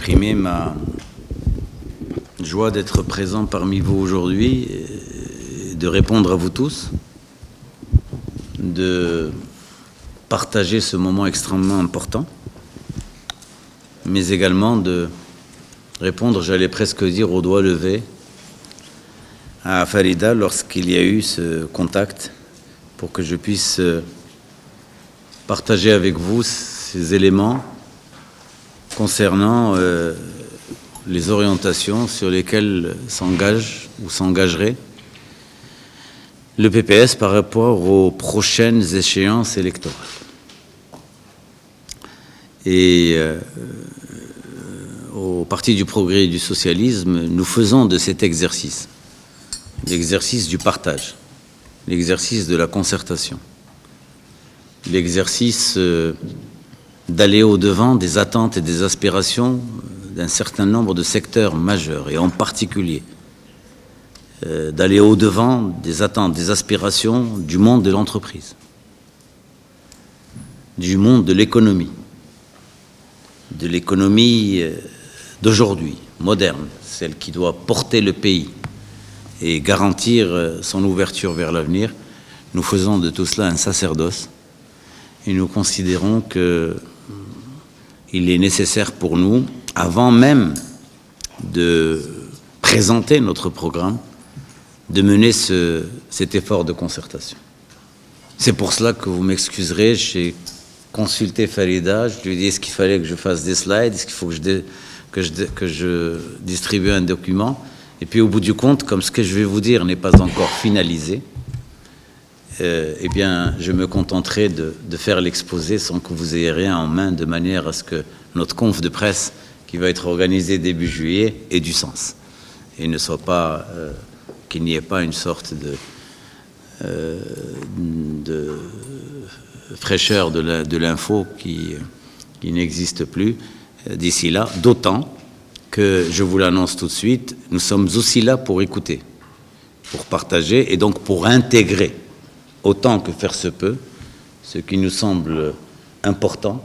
exprimer ma joie d'être présent parmi vous aujourd'hui, de répondre à vous tous, de partager ce moment extrêmement important, mais également de répondre, j'allais presque dire, au doigt levé à Farida lorsqu'il y a eu ce contact pour que je puisse partager avec vous ces éléments concernant les orientations sur lesquelles s'engage ou s'engagerait le PPS par rapport aux prochaines échéances électorales. Et au Parti du Progrès et du Socialisme, nous faisons de cet exercice, l'exercice du partage, l'exercice de la concertation, l'exercice d'aller au-devant des attentes et des aspirations d'un certain nombre de secteurs majeurs, et en particulier d'aller au-devant des attentes, des aspirations du monde de l'entreprise, du monde de l'économie d'aujourd'hui, moderne, celle qui doit porter le pays et garantir son ouverture vers l'avenir. Nous faisons de tout cela un sacerdoce et nous considérons qu'il est nécessaire pour nous, avant même de présenter notre programme, de mener cet effort de concertation. C'est pour cela que vous m'excuserez, j'ai consulté Farida, je lui ai dit est-ce qu'il fallait que je fasse des slides, est-ce qu'il faut que je distribue un document, et puis au bout du compte, comme ce que je vais vous dire n'est pas encore finalisé, eh bien je me contenterai de faire l'exposé sans que vous ayez rien en main, de manière à ce que notre conf de presse qui va être organisée début juillet ait du sens et ne soit pas qu'il n'y ait pas une sorte de fraîcheur de l'info qui n'existe plus d'ici là, d'autant que, je vous l'annonce tout de suite, nous sommes aussi là pour écouter, pour partager et donc pour intégrer, autant que faire se peut, ce qui nous semble important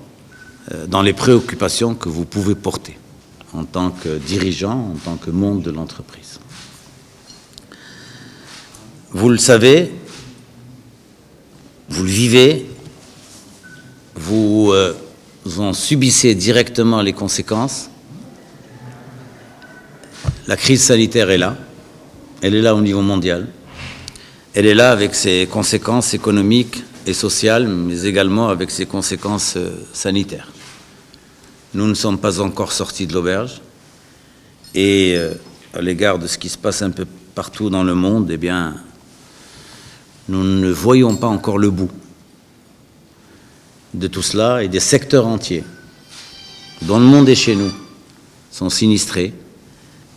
dans les préoccupations que vous pouvez porter en tant que dirigeant, en tant que monde de l'entreprise. Vous le savez, vous le vivez, vous en subissez directement les conséquences. La crise sanitaire est là, elle est là au niveau mondial, elle est là avec ses conséquences économiques et sociales, mais également avec ses conséquences sanitaires. Nous ne sommes pas encore sortis de l'auberge et à l'égard de ce qui se passe un peu partout dans le monde, eh bien, nous ne voyons pas encore le bout de tout cela, et des secteurs entiers dont le monde est chez nous sont sinistrés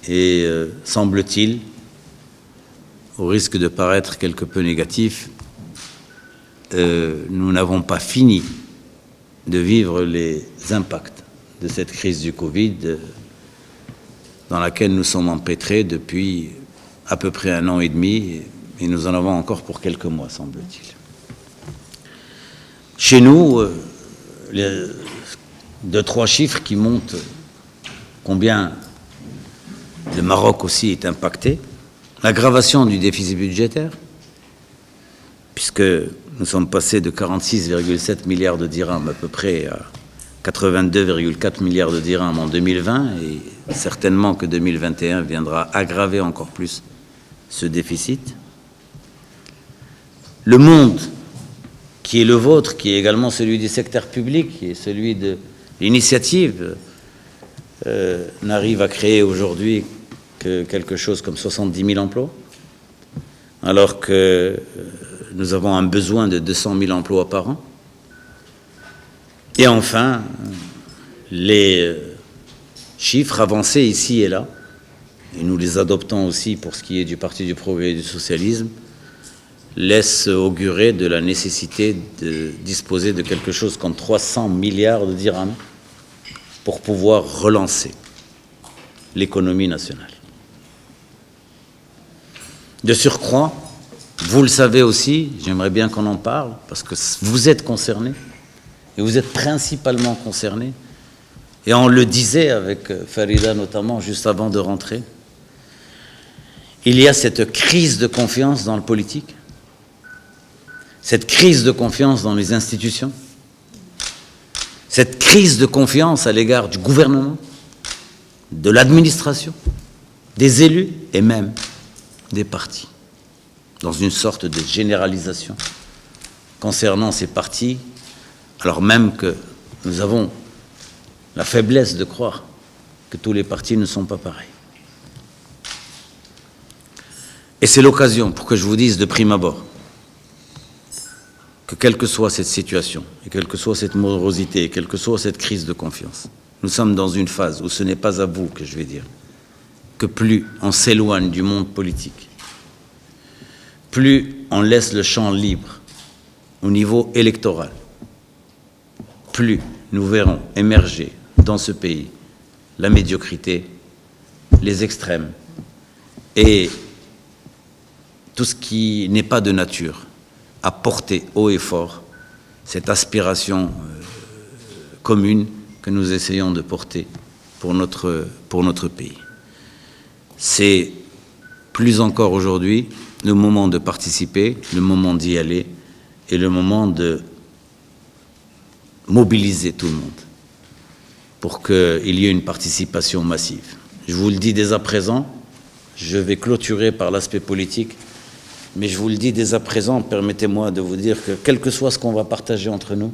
et semble-t-il, au risque de paraître quelque peu négatif, nous n'avons pas fini de vivre les impacts de cette crise du Covid dans laquelle nous sommes empêtrés depuis à peu près 1 an et demi, et nous en avons encore pour quelques mois, semble-t-il. Chez nous, 2-3 chiffres qui montrent combien le Maroc aussi est impacté. L'aggravation du déficit budgétaire, puisque nous sommes passés de 46,7 milliards de dirhams à peu près à 82,4 milliards de dirhams en 2020, et certainement que 2021 viendra aggraver encore plus ce déficit. Le monde qui est le vôtre, qui est également celui du secteur public, qui est celui de l'initiative, n'arrive à créer aujourd'hui que quelque chose comme 70 000 emplois, alors que nous avons un besoin de 200 000 emplois par an. Et enfin, les chiffres avancés ici et là, et nous les adoptons aussi pour ce qui est du Parti du Progrès et du Socialisme, laisse augurer de la nécessité de disposer de quelque chose comme 300 milliards de dirhams pour pouvoir relancer l'économie nationale. De surcroît, vous le savez aussi, j'aimerais bien qu'on en parle, parce que vous êtes concernés, et vous êtes principalement concernés Et on le disait avec Farida notamment, juste avant de rentrer, il y a cette crise de confiance dans le politique, cette crise de confiance dans les institutions, cette crise de confiance à l'égard du gouvernement, de l'administration, des élus et même des partis, dans une sorte de généralisation concernant ces partis, alors même que nous avons la faiblesse de croire que tous les partis ne sont pas pareils. Et c'est l'occasion pour que je vous dise de prime abord que quelle que soit cette situation, et quelle que soit cette morosité, et quelle que soit cette crise de confiance, nous sommes dans une phase où ce n'est pas à vous que je vais dire que plus on s'éloigne du monde politique, plus on laisse le champ libre au niveau électoral, plus nous verrons émerger dans ce pays la médiocrité, les extrêmes et tout ce qui n'est pas de nature à porter haut et fort cette aspiration commune que nous essayons de porter pour notre pays. C'est plus encore aujourd'hui le moment de participer, le moment d'y aller et le moment de mobiliser tout le monde pour qu'il y ait une participation massive. Je vous le dis dès à présent, je vais clôturer par l'aspect politique, mais je vous le dis dès à présent, permettez-moi de vous dire que quel que soit ce qu'on va partager entre nous,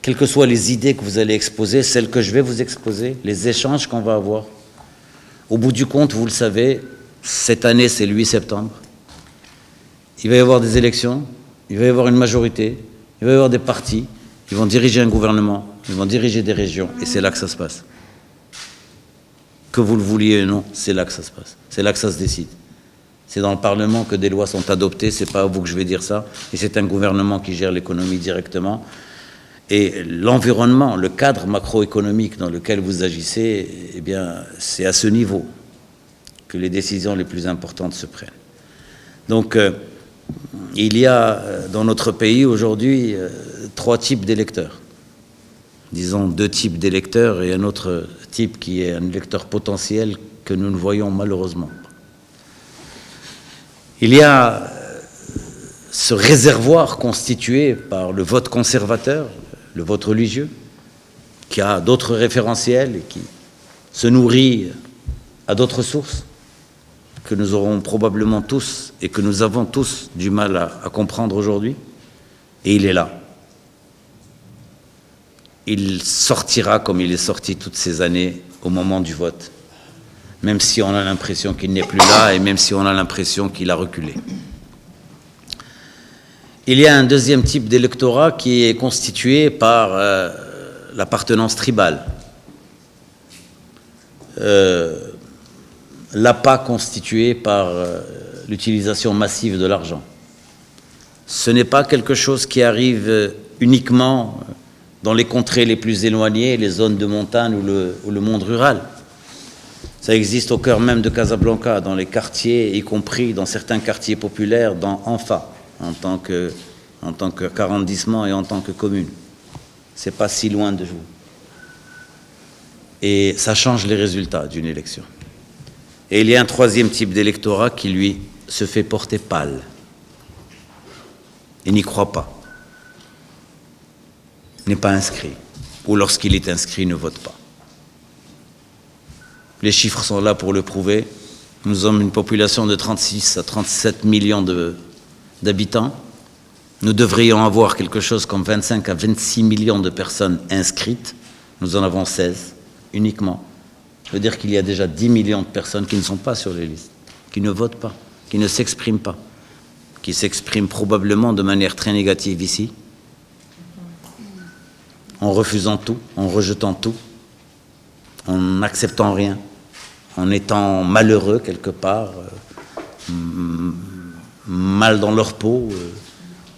quelles que soient les idées que vous allez exposer, celles que je vais vous exposer, les échanges qu'on va avoir, au bout du compte, vous le savez, cette année c'est le 8 septembre, il va y avoir des élections, il va y avoir une majorité, il va y avoir des partis, ils vont diriger un gouvernement, ils vont diriger des régions, et c'est là que ça se passe. Que vous le vouliez ou non, c'est là que ça se passe, c'est là que ça se décide. C'est dans le Parlement que des lois sont adoptées, c'est pas à vous que je vais dire ça, et c'est un gouvernement qui gère l'économie directement. Et l'environnement, le cadre macroéconomique dans lequel vous agissez, eh bien, c'est à ce niveau que les décisions les plus importantes se prennent. Donc, il y a dans notre pays aujourd'hui 3 types d'électeurs. Disons 2 types d'électeurs et un autre type qui est un électeur potentiel que nous ne voyons malheureusement pas. Il y a ce réservoir constitué par le vote conservateur, le vote religieux, qui a d'autres référentiels et qui se nourrit à d'autres sources que nous aurons probablement tous et que nous avons tous du mal à comprendre aujourd'hui. Et il est là. Il sortira comme il est sorti toutes ces années au moment du vote, même si on a l'impression qu'il n'est plus là et même si on a l'impression qu'il a reculé. Il y a un deuxième type d'électorat qui est constitué par l'appartenance tribale, l'appât constitué par l'utilisation massive de l'argent. Ce n'est pas quelque chose qui arrive uniquement dans les contrées les plus éloignées, les zones de montagne ou le monde rural. Ça existe au cœur même de Casablanca, dans les quartiers, y compris dans certains quartiers populaires, dans Anfa, en tant qu'arrondissement et en tant que commune. C'est pas si loin de vous. Et ça change les résultats d'une élection. Et il y a un troisième type d'électorat qui, lui, se fait porter pâle et n'y croit pas, n'est pas inscrit, ou lorsqu'il est inscrit, ne vote pas. Les chiffres sont là pour le prouver. Nous sommes une population de 36 à 37 millions d'habitants. Nous devrions avoir quelque chose comme 25 à 26 millions de personnes inscrites. Nous en avons 16 uniquement. Ça veut dire qu'il y a déjà 10 millions de personnes qui ne sont pas sur les listes, qui ne votent pas, qui ne s'expriment pas, qui s'expriment probablement de manière très négative ici, en refusant tout, en rejetant tout, en n'acceptant rien, en étant malheureux quelque part, mal dans leur peau,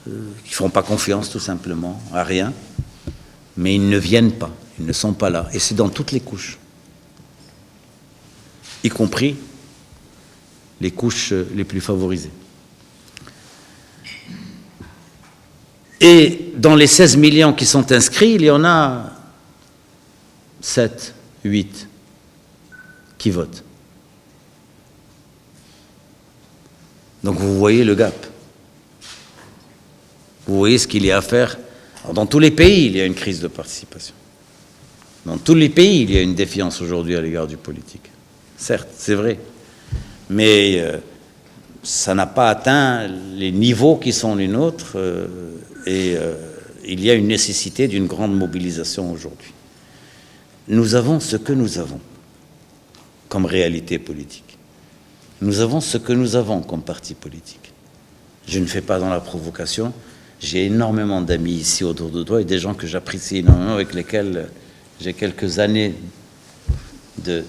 qui ne font pas confiance tout simplement à rien, mais ils ne viennent pas, ils ne sont pas là. Et c'est dans toutes les couches, y compris les couches les plus favorisées. Et dans les 16 millions qui sont inscrits, il y en a 7, 8 qui votent. Donc vous voyez le gap. Vous voyez ce qu'il y a à faire. Alors, dans tous les pays, il y a une crise de participation. Dans tous les pays, il y a une défiance aujourd'hui à l'égard du politique. Certes, c'est vrai. Mais ça n'a pas atteint les niveaux qui sont les nôtres. Il y a une nécessité d'une grande mobilisation aujourd'hui. Nous avons ce que nous avons comme réalité politique. Nous avons ce que nous avons comme parti politique. Je ne fais pas dans la provocation. J'ai énormément d'amis ici autour de toi et des gens que j'apprécie énormément, avec lesquels j'ai quelques années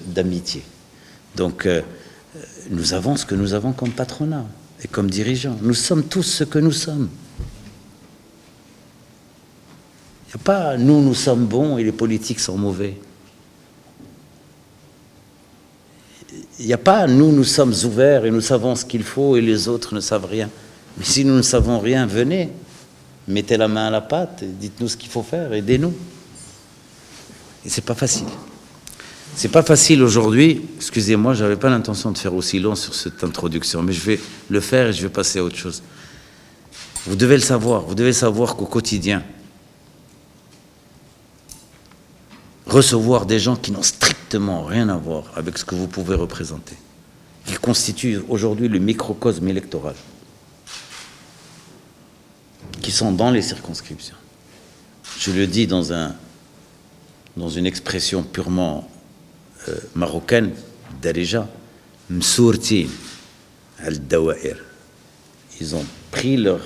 d'amitié. Donc, nous avons ce que nous avons comme patronat et comme dirigeants. Nous sommes tous ce que nous sommes. Il n'y a pas « nous sommes bons et les politiques sont mauvais ». Il n'y a pas « nous sommes ouverts et nous savons ce qu'il faut et les autres ne savent rien ». Mais si nous ne savons rien, venez, mettez la main à la pâte et dites-nous ce qu'il faut faire, aidez-nous. Et c'est pas facile. C'est pas facile aujourd'hui. Excusez-moi, je n'avais pas l'intention de faire aussi long sur cette introduction, mais je vais le faire et je vais passer à autre chose. Vous devez le savoir. Vous devez savoir qu'au quotidien, recevoir des gens qui n'ont strictement rien à voir avec ce que vous pouvez représenter, qui constituent aujourd'hui le microcosme électoral, qui sont dans les circonscriptions. Je le dis dans une expression purement marocaine, Darija, Msourtin al-Dawair. Ils ont pris leur...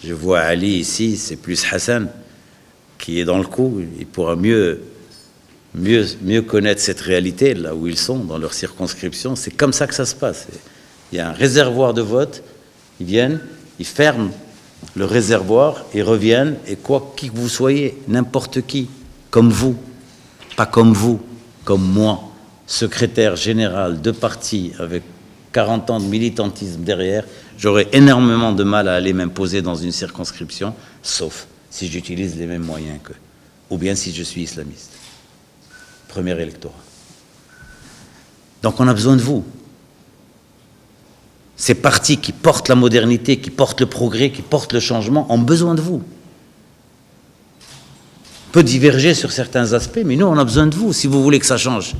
Je vois Ali ici, c'est plus Hassan qui est dans le coup. Il pourra mieux connaître cette réalité, là où ils sont, dans leur circonscription. C'est comme ça que ça se passe. Il y a un réservoir de vote, ils viennent, ils ferment le réservoir, ils reviennent, et qui que vous soyez, n'importe qui, comme vous, pas comme vous, comme moi, secrétaire général de parti avec 40 ans de militantisme derrière, j'aurais énormément de mal à aller m'imposer dans une circonscription, sauf si j'utilise les mêmes moyens qu'eux, ou bien si je suis islamiste. Premier électorat. Donc on a besoin de vous. Ces partis qui portent la modernité, qui portent le progrès, qui portent le changement, ont besoin de vous. On peut diverger sur certains aspects, mais nous, on a besoin de vous si vous voulez que ça change.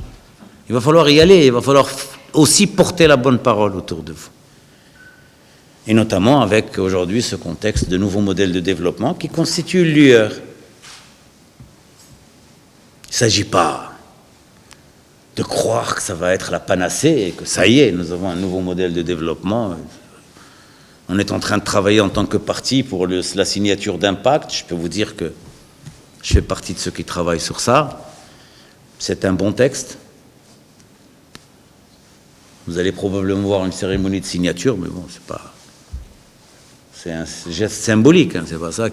Il va falloir y aller, il va falloir aussi porter la bonne parole autour de vous. Et notamment avec aujourd'hui ce contexte de nouveaux modèles de développement qui constituent une lueur. Il ne s'agit pas de croire que ça va être la panacée et que ça y est, nous avons un nouveau modèle de développement. On est en train de travailler en tant que parti pour la signature d'impact. Je peux vous dire que je fais partie de ceux qui travaillent sur ça. C'est un bon texte. Vous allez probablement voir une cérémonie de signature, mais bon, c'est un geste symbolique, hein. C'est pas ça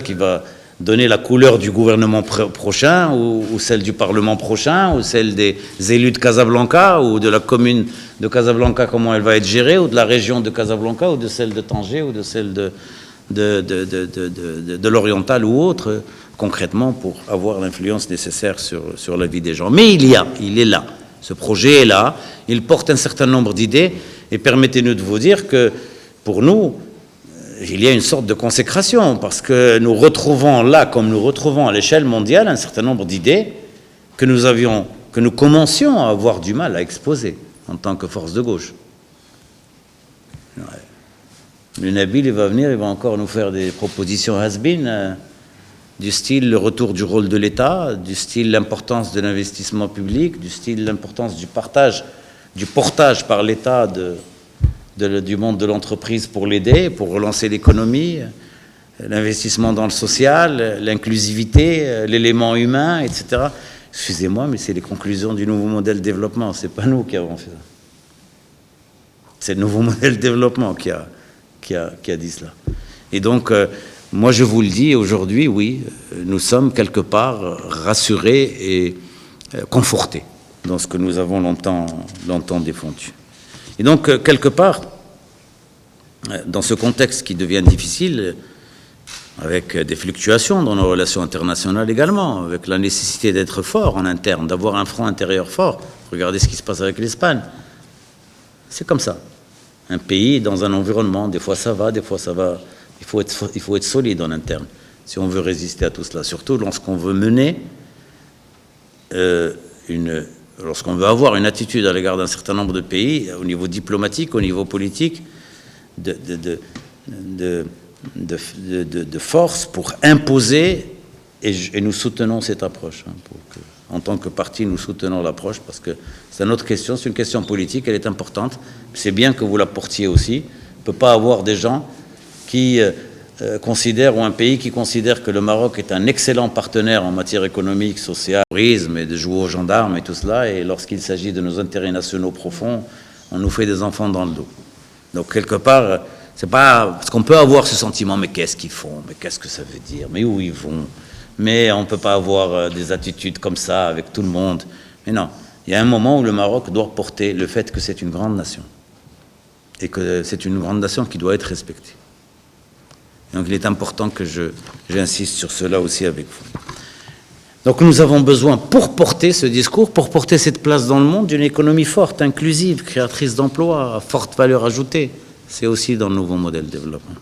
qui va donner la couleur du gouvernement prochain ou celle du Parlement prochain ou celle des élus de Casablanca ou de la commune de Casablanca, comment elle va être gérée, ou de la région de Casablanca ou de celle de Tanger ou de celle de l'Oriental ou autre, concrètement, pour avoir l'influence nécessaire sur la vie des gens. Mais il est là. Ce projet est là, il porte un certain nombre d'idées, et permettez-nous de vous dire que, pour nous, il y a une sorte de consécration, parce que nous retrouvons là, comme nous retrouvons à l'échelle mondiale, un certain nombre d'idées que nous commencions à avoir du mal à exposer en tant que force de gauche. Ouais. Le Nabil, il va venir, il va encore nous faire des propositions has-been, du style le retour du rôle de l'État, du style l'importance de l'investissement public, du style l'importance du portage par l'État du monde de l'entreprise pour l'aider, pour relancer l'économie, l'investissement dans le social, l'inclusivité, l'élément humain, etc. Excusez-moi, mais c'est les conclusions du nouveau modèle de développement. C'est pas nous qui avons fait ça. C'est le nouveau modèle de développement qui a dit cela. Et donc, moi je vous le dis aujourd'hui, oui, nous sommes quelque part rassurés et confortés dans ce que nous avons longtemps défendu. Et donc, quelque part, dans ce contexte qui devient difficile, avec des fluctuations dans nos relations internationales également, avec la nécessité d'être fort en interne, d'avoir un front intérieur fort. Regardez ce qui se passe avec l'Espagne. C'est comme ça. Un pays dans un environnement, des fois ça va, des fois ça va. Il faut être solide en interne si on veut résister à tout cela. Surtout lorsqu'on veut mener lorsqu'on veut avoir une attitude à l'égard d'un certain nombre de pays, au niveau diplomatique, au niveau politique, de force pour imposer, et nous soutenons cette approche. En tant que parti, nous soutenons l'approche parce que c'est une autre question, c'est une question politique, elle est importante. C'est bien que vous la portiez aussi. On ne peut pas avoir des gens qui considèrent, ou un pays qui considère que le Maroc est un excellent partenaire en matière économique, sociale, tourisme, et de jouer aux gendarmes et tout cela, et lorsqu'il s'agit de nos intérêts nationaux profonds, on nous fait des enfants dans le dos. Donc quelque part, c'est pas parce qu'on peut avoir ce sentiment, mais qu'est-ce qu'ils font, mais qu'est-ce que ça veut dire, mais où ils vont, mais on ne peut pas avoir des attitudes comme ça avec tout le monde. Mais non, il y a un moment où le Maroc doit porter le fait que c'est une grande nation et que c'est une grande nation qui doit être respectée. Donc il est important que j'insiste sur cela aussi avec vous. Donc nous avons besoin, pour porter ce discours, pour porter cette place dans le monde, d'une économie forte, inclusive, créatrice d'emplois, à forte valeur ajoutée. C'est aussi dans le nouveau modèle de développement.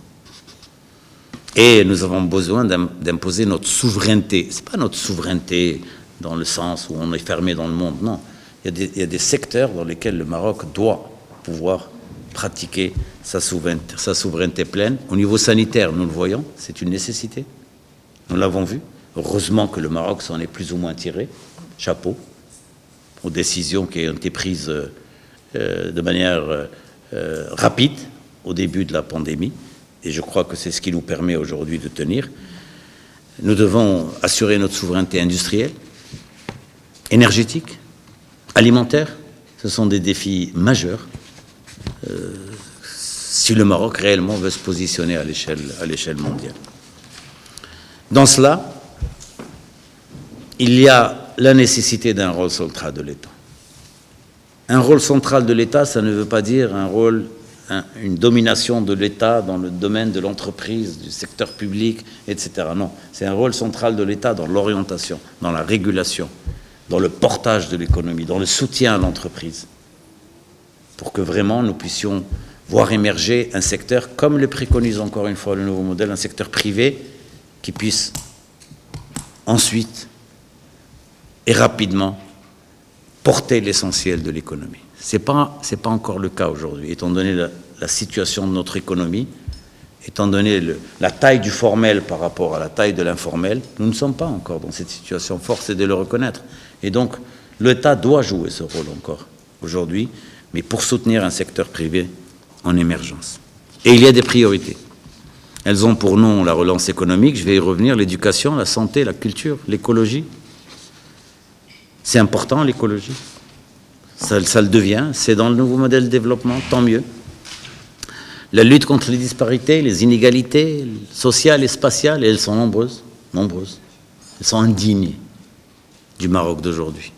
Et nous avons besoin d'imposer notre souveraineté. Ce n'est pas notre souveraineté dans le sens où on est fermé dans le monde, non. Il y a des secteurs dans lesquels le Maroc doit pouvoir pratiquer sa souveraineté pleine. Au niveau sanitaire, nous le voyons, c'est une nécessité. Nous l'avons vu. Heureusement que le Maroc s'en est plus ou moins tiré. Chapeau aux décisions qui ont été prises de manière rapide au début de la pandémie. Et je crois que c'est ce qui nous permet aujourd'hui de tenir. Nous devons assurer notre souveraineté industrielle, énergétique, alimentaire. Ce sont des défis majeurs si le Maroc réellement veut se positionner à l'échelle mondiale. Dans cela, il y a la nécessité d'un rôle central de l'État. Un rôle central de l'État, ça ne veut pas dire une domination de l'État dans le domaine de l'entreprise, du secteur public, etc. Non, c'est un rôle central de l'État dans l'orientation, dans la régulation, dans le portage de l'économie, dans le soutien à l'entreprise, pour que vraiment nous puissions voir émerger un secteur, comme le préconise encore une fois le nouveau modèle, un secteur privé qui puisse ensuite et rapidement porter l'essentiel de l'économie. Ce n'est pas encore le cas aujourd'hui, étant donné la situation de notre économie, étant donné la taille du formel par rapport à la taille de l'informel, nous ne sommes pas encore dans cette situation, force est de le reconnaître. Et donc, l'État doit jouer ce rôle encore aujourd'hui, mais pour soutenir un secteur privé en émergence. Et il y a des priorités. Elles ont pour nom la relance économique, je vais y revenir, l'éducation, la santé, la culture, l'écologie. C'est important l'écologie. Ça le devient, c'est dans le nouveau modèle de développement, tant mieux. La lutte contre les disparités, les inégalités sociales et spatiales, et elles sont nombreuses. Elles sont indignes du Maroc d'aujourd'hui.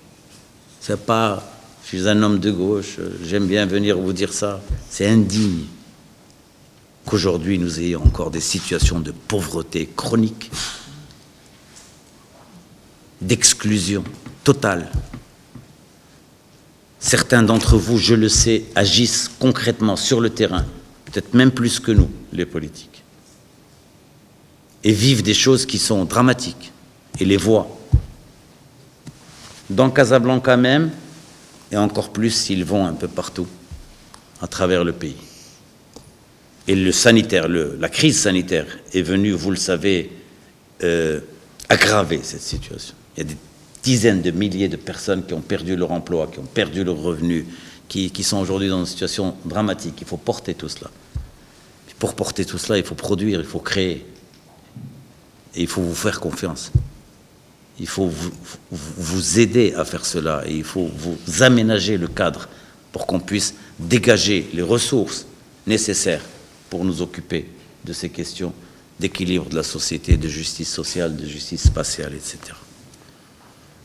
C'est pas, je suis un homme de gauche, j'aime bien venir vous dire ça, c'est indigne qu'aujourd'hui nous ayons encore des situations de pauvreté chronique, d'exclusion totale. Certains d'entre vous, je le sais, agissent concrètement sur le terrain, peut-être même plus que nous, les politiques, et vivent des choses qui sont dramatiques, et les voient. Dans Casablanca même, et encore plus s'ils vont un peu partout, à travers le pays. Et le sanitaire, la crise sanitaire est venue, vous le savez, aggraver cette situation. Il y a des dizaines de milliers de personnes qui ont perdu leur emploi, qui ont perdu leurs revenus, qui sont aujourd'hui dans une situation dramatique. Il faut porter tout cela. Et pour porter tout cela, il faut produire, il faut créer. Et il faut vous faire confiance. Il faut vous aider à faire cela. Et il faut vous aménager le cadre pour qu'on puisse dégager les ressources nécessaires pour nous occuper de ces questions d'équilibre de la société, de justice sociale, de justice spatiale, etc.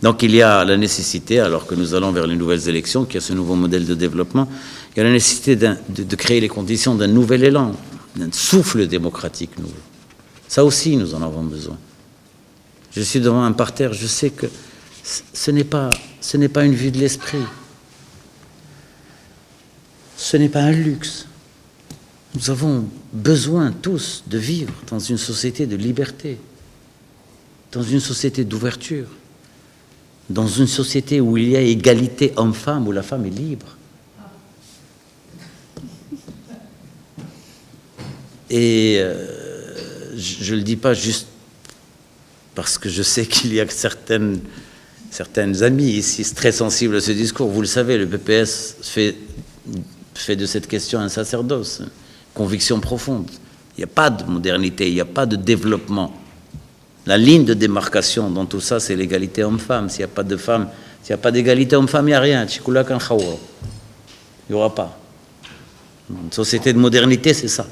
Donc il y a la nécessité, alors que nous allons vers les nouvelles élections, qu'il y a ce nouveau modèle de développement, il y a la nécessité de créer les conditions d'un nouvel élan, d'un souffle démocratique nouveau. Ça aussi, nous en avons besoin. Je suis devant un parterre, je sais que ce n'est pas une vue de l'esprit. Ce n'est pas un luxe. Nous avons besoin tous de vivre dans une société de liberté, dans une société d'ouverture, dans une société où il y a égalité homme-femme, où la femme est libre. Et je ne le dis pas juste parce que je sais qu'il y a certaines amies ici très sensibles à ce discours. Vous le savez, le PPS fait de cette question un sacerdoce, une conviction profonde. Il n'y a pas de modernité, il n'y a pas de développement. La ligne de démarcation dans tout ça, c'est l'égalité homme-femme. S'il n'y a pas de femme, s'il n'y a pas d'égalité homme-femme, il n'y a rien. Il n'y aura pas. Une société de modernité, c'est ça.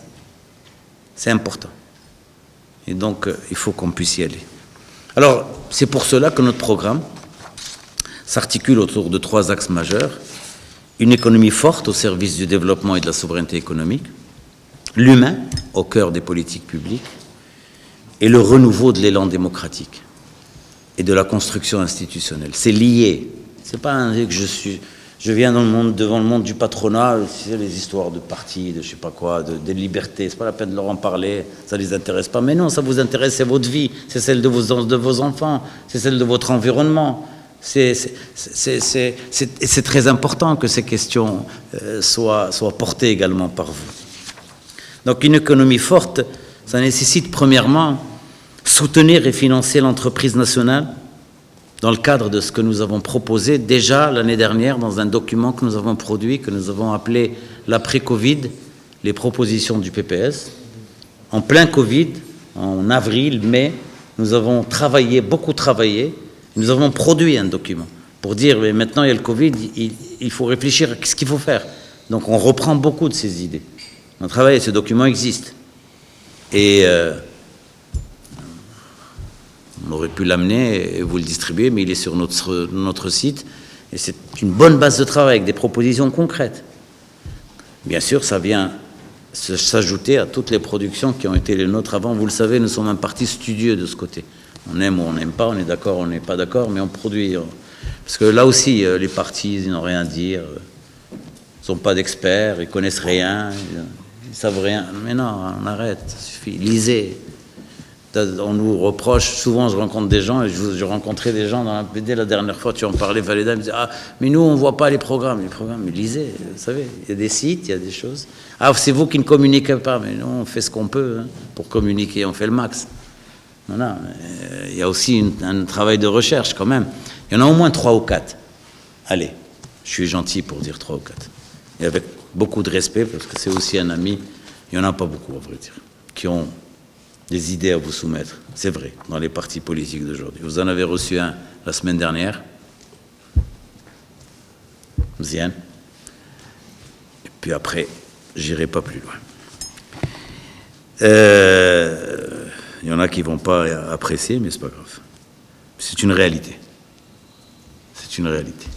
C'est important. Et donc, il faut qu'on puisse y aller. Alors, c'est pour cela que notre programme s'articule autour de 3 axes majeurs. Une économie forte au service du développement et de la souveraineté économique, l'humain au cœur des politiques publiques, et le renouveau de l'élan démocratique et de la construction institutionnelle. C'est lié. C'est pas un que je viens devant le monde du patronat, c'est les histoires de partis, de je sais pas quoi, de liberté. C'est pas la peine de leur en parler, ça les intéresse pas. Mais non, ça vous intéresse, c'est votre vie, c'est celle de vos enfants, c'est celle de votre environnement. C'est très important que ces questions soient portées également par vous. Donc une économie forte, ça nécessite premièrement soutenir et financer l'entreprise nationale dans le cadre de ce que nous avons proposé déjà l'année dernière dans un document que nous avons produit, que nous avons appelé l'après-Covid, les propositions du PPS. En plein Covid, en avril, mai, nous avons beaucoup travaillé, nous avons produit un document pour dire, mais maintenant il y a le Covid, il faut réfléchir à ce qu'il faut faire. Donc on reprend beaucoup de ces idées. On a travaillé, ce document existe. Et on aurait pu l'amener et vous le distribuer, mais il est sur notre site. Et c'est une bonne base de travail avec des propositions concrètes. Bien sûr, ça vient s'ajouter à toutes les productions qui ont été les nôtres avant. Vous le savez, nous sommes un parti studieux de ce côté. On aime ou on n'aime pas, on est d'accord, on n'est pas d'accord, mais on produit. Parce que là aussi, les partis, ils n'ont rien à dire. Ils ne sont pas d'experts, ils ne connaissent rien, ils ne savent rien. Mais non, on arrête, ça suffit. Lisez. On nous reproche, souvent je rencontre des gens, et je rencontrais des gens dans la PD la dernière fois, tu en parlais, Valeda, ils me disaient, ah, mais nous on ne voit pas les programmes, mais lisez, vous savez, il y a des sites, il y a des choses. Ah, c'est vous qui ne communiquez pas, mais nous on fait ce qu'on peut pour communiquer, on fait le max. Voilà. Il y a aussi un travail de recherche quand même. Il y en a au moins 3 ou 4. Allez, je suis gentil pour dire 3 ou 4. Et avec beaucoup de respect, parce que c'est aussi un ami, il n'y en a pas beaucoup, à vrai dire, qui ont des idées à vous soumettre. C'est vrai, dans les partis politiques d'aujourd'hui. Vous en avez reçu un la semaine dernière, Mziane. Et puis après, j'irai pas plus loin. Il y en a qui ne vont pas apprécier, mais c'est pas grave. C'est une réalité. C'est une réalité.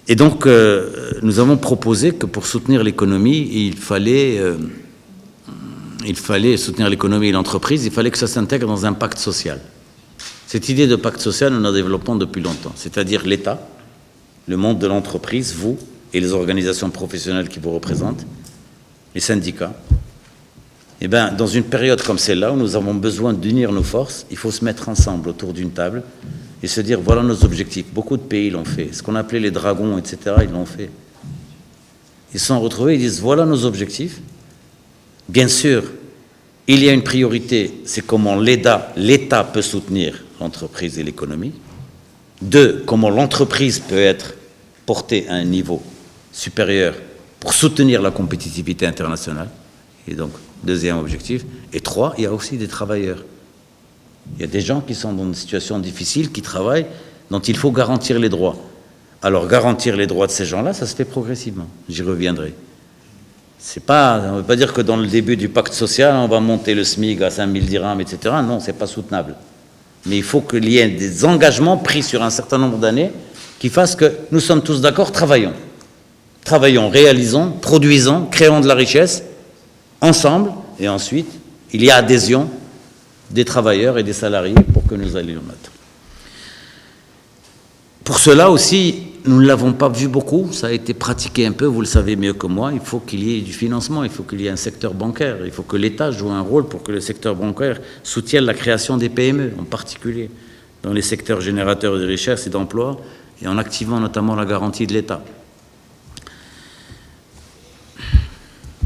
Et donc, nous avons proposé que pour soutenir l'économie, il fallait soutenir l'économie et l'entreprise, il fallait que ça s'intègre dans un pacte social. Cette idée de pacte social, nous la développons depuis longtemps. C'est-à-dire l'État, le monde de l'entreprise, vous et les organisations professionnelles qui vous représentent, les syndicats. Eh bien, dans une période comme celle-là, où nous avons besoin d'unir nos forces, il faut se mettre ensemble autour d'une table et se dire, voilà nos objectifs. Beaucoup de pays l'ont fait. Ce qu'on appelait les dragons, etc., ils l'ont fait. Ils se sont retrouvés, ils disent, voilà nos objectifs. Bien sûr, il y a une priorité, c'est comment l'État peut soutenir l'entreprise et l'économie. 2, comment l'entreprise peut être portée à un niveau supérieur pour soutenir la compétitivité internationale. Et donc, deuxième objectif. Et 3, il y a aussi des travailleurs. Il y a des gens qui sont dans une situation difficile, qui travaillent, dont il faut garantir les droits. Alors, garantir les droits de ces gens-là, ça se fait progressivement. J'y reviendrai. On ne veut pas dire que dans le début du pacte social, on va monter le SMIC à 5000 dirhams, etc. Non, ce n'est pas soutenable. Mais il faut qu'il y ait des engagements pris sur un certain nombre d'années qui fassent que nous sommes tous d'accord, travaillons. Travaillons, réalisons, produisons, créons de la richesse, ensemble, et ensuite, il y a adhésion des travailleurs et des salariés pour que nous allions mettre. Pour cela aussi, nous ne l'avons pas vu beaucoup, ça a été pratiqué un peu, vous le savez mieux que moi, il faut qu'il y ait du financement, il faut qu'il y ait un secteur bancaire, il faut que l'État joue un rôle pour que le secteur bancaire soutienne la création des PME, en particulier dans les secteurs générateurs de richesse et d'emplois, et en activant notamment la garantie de l'État.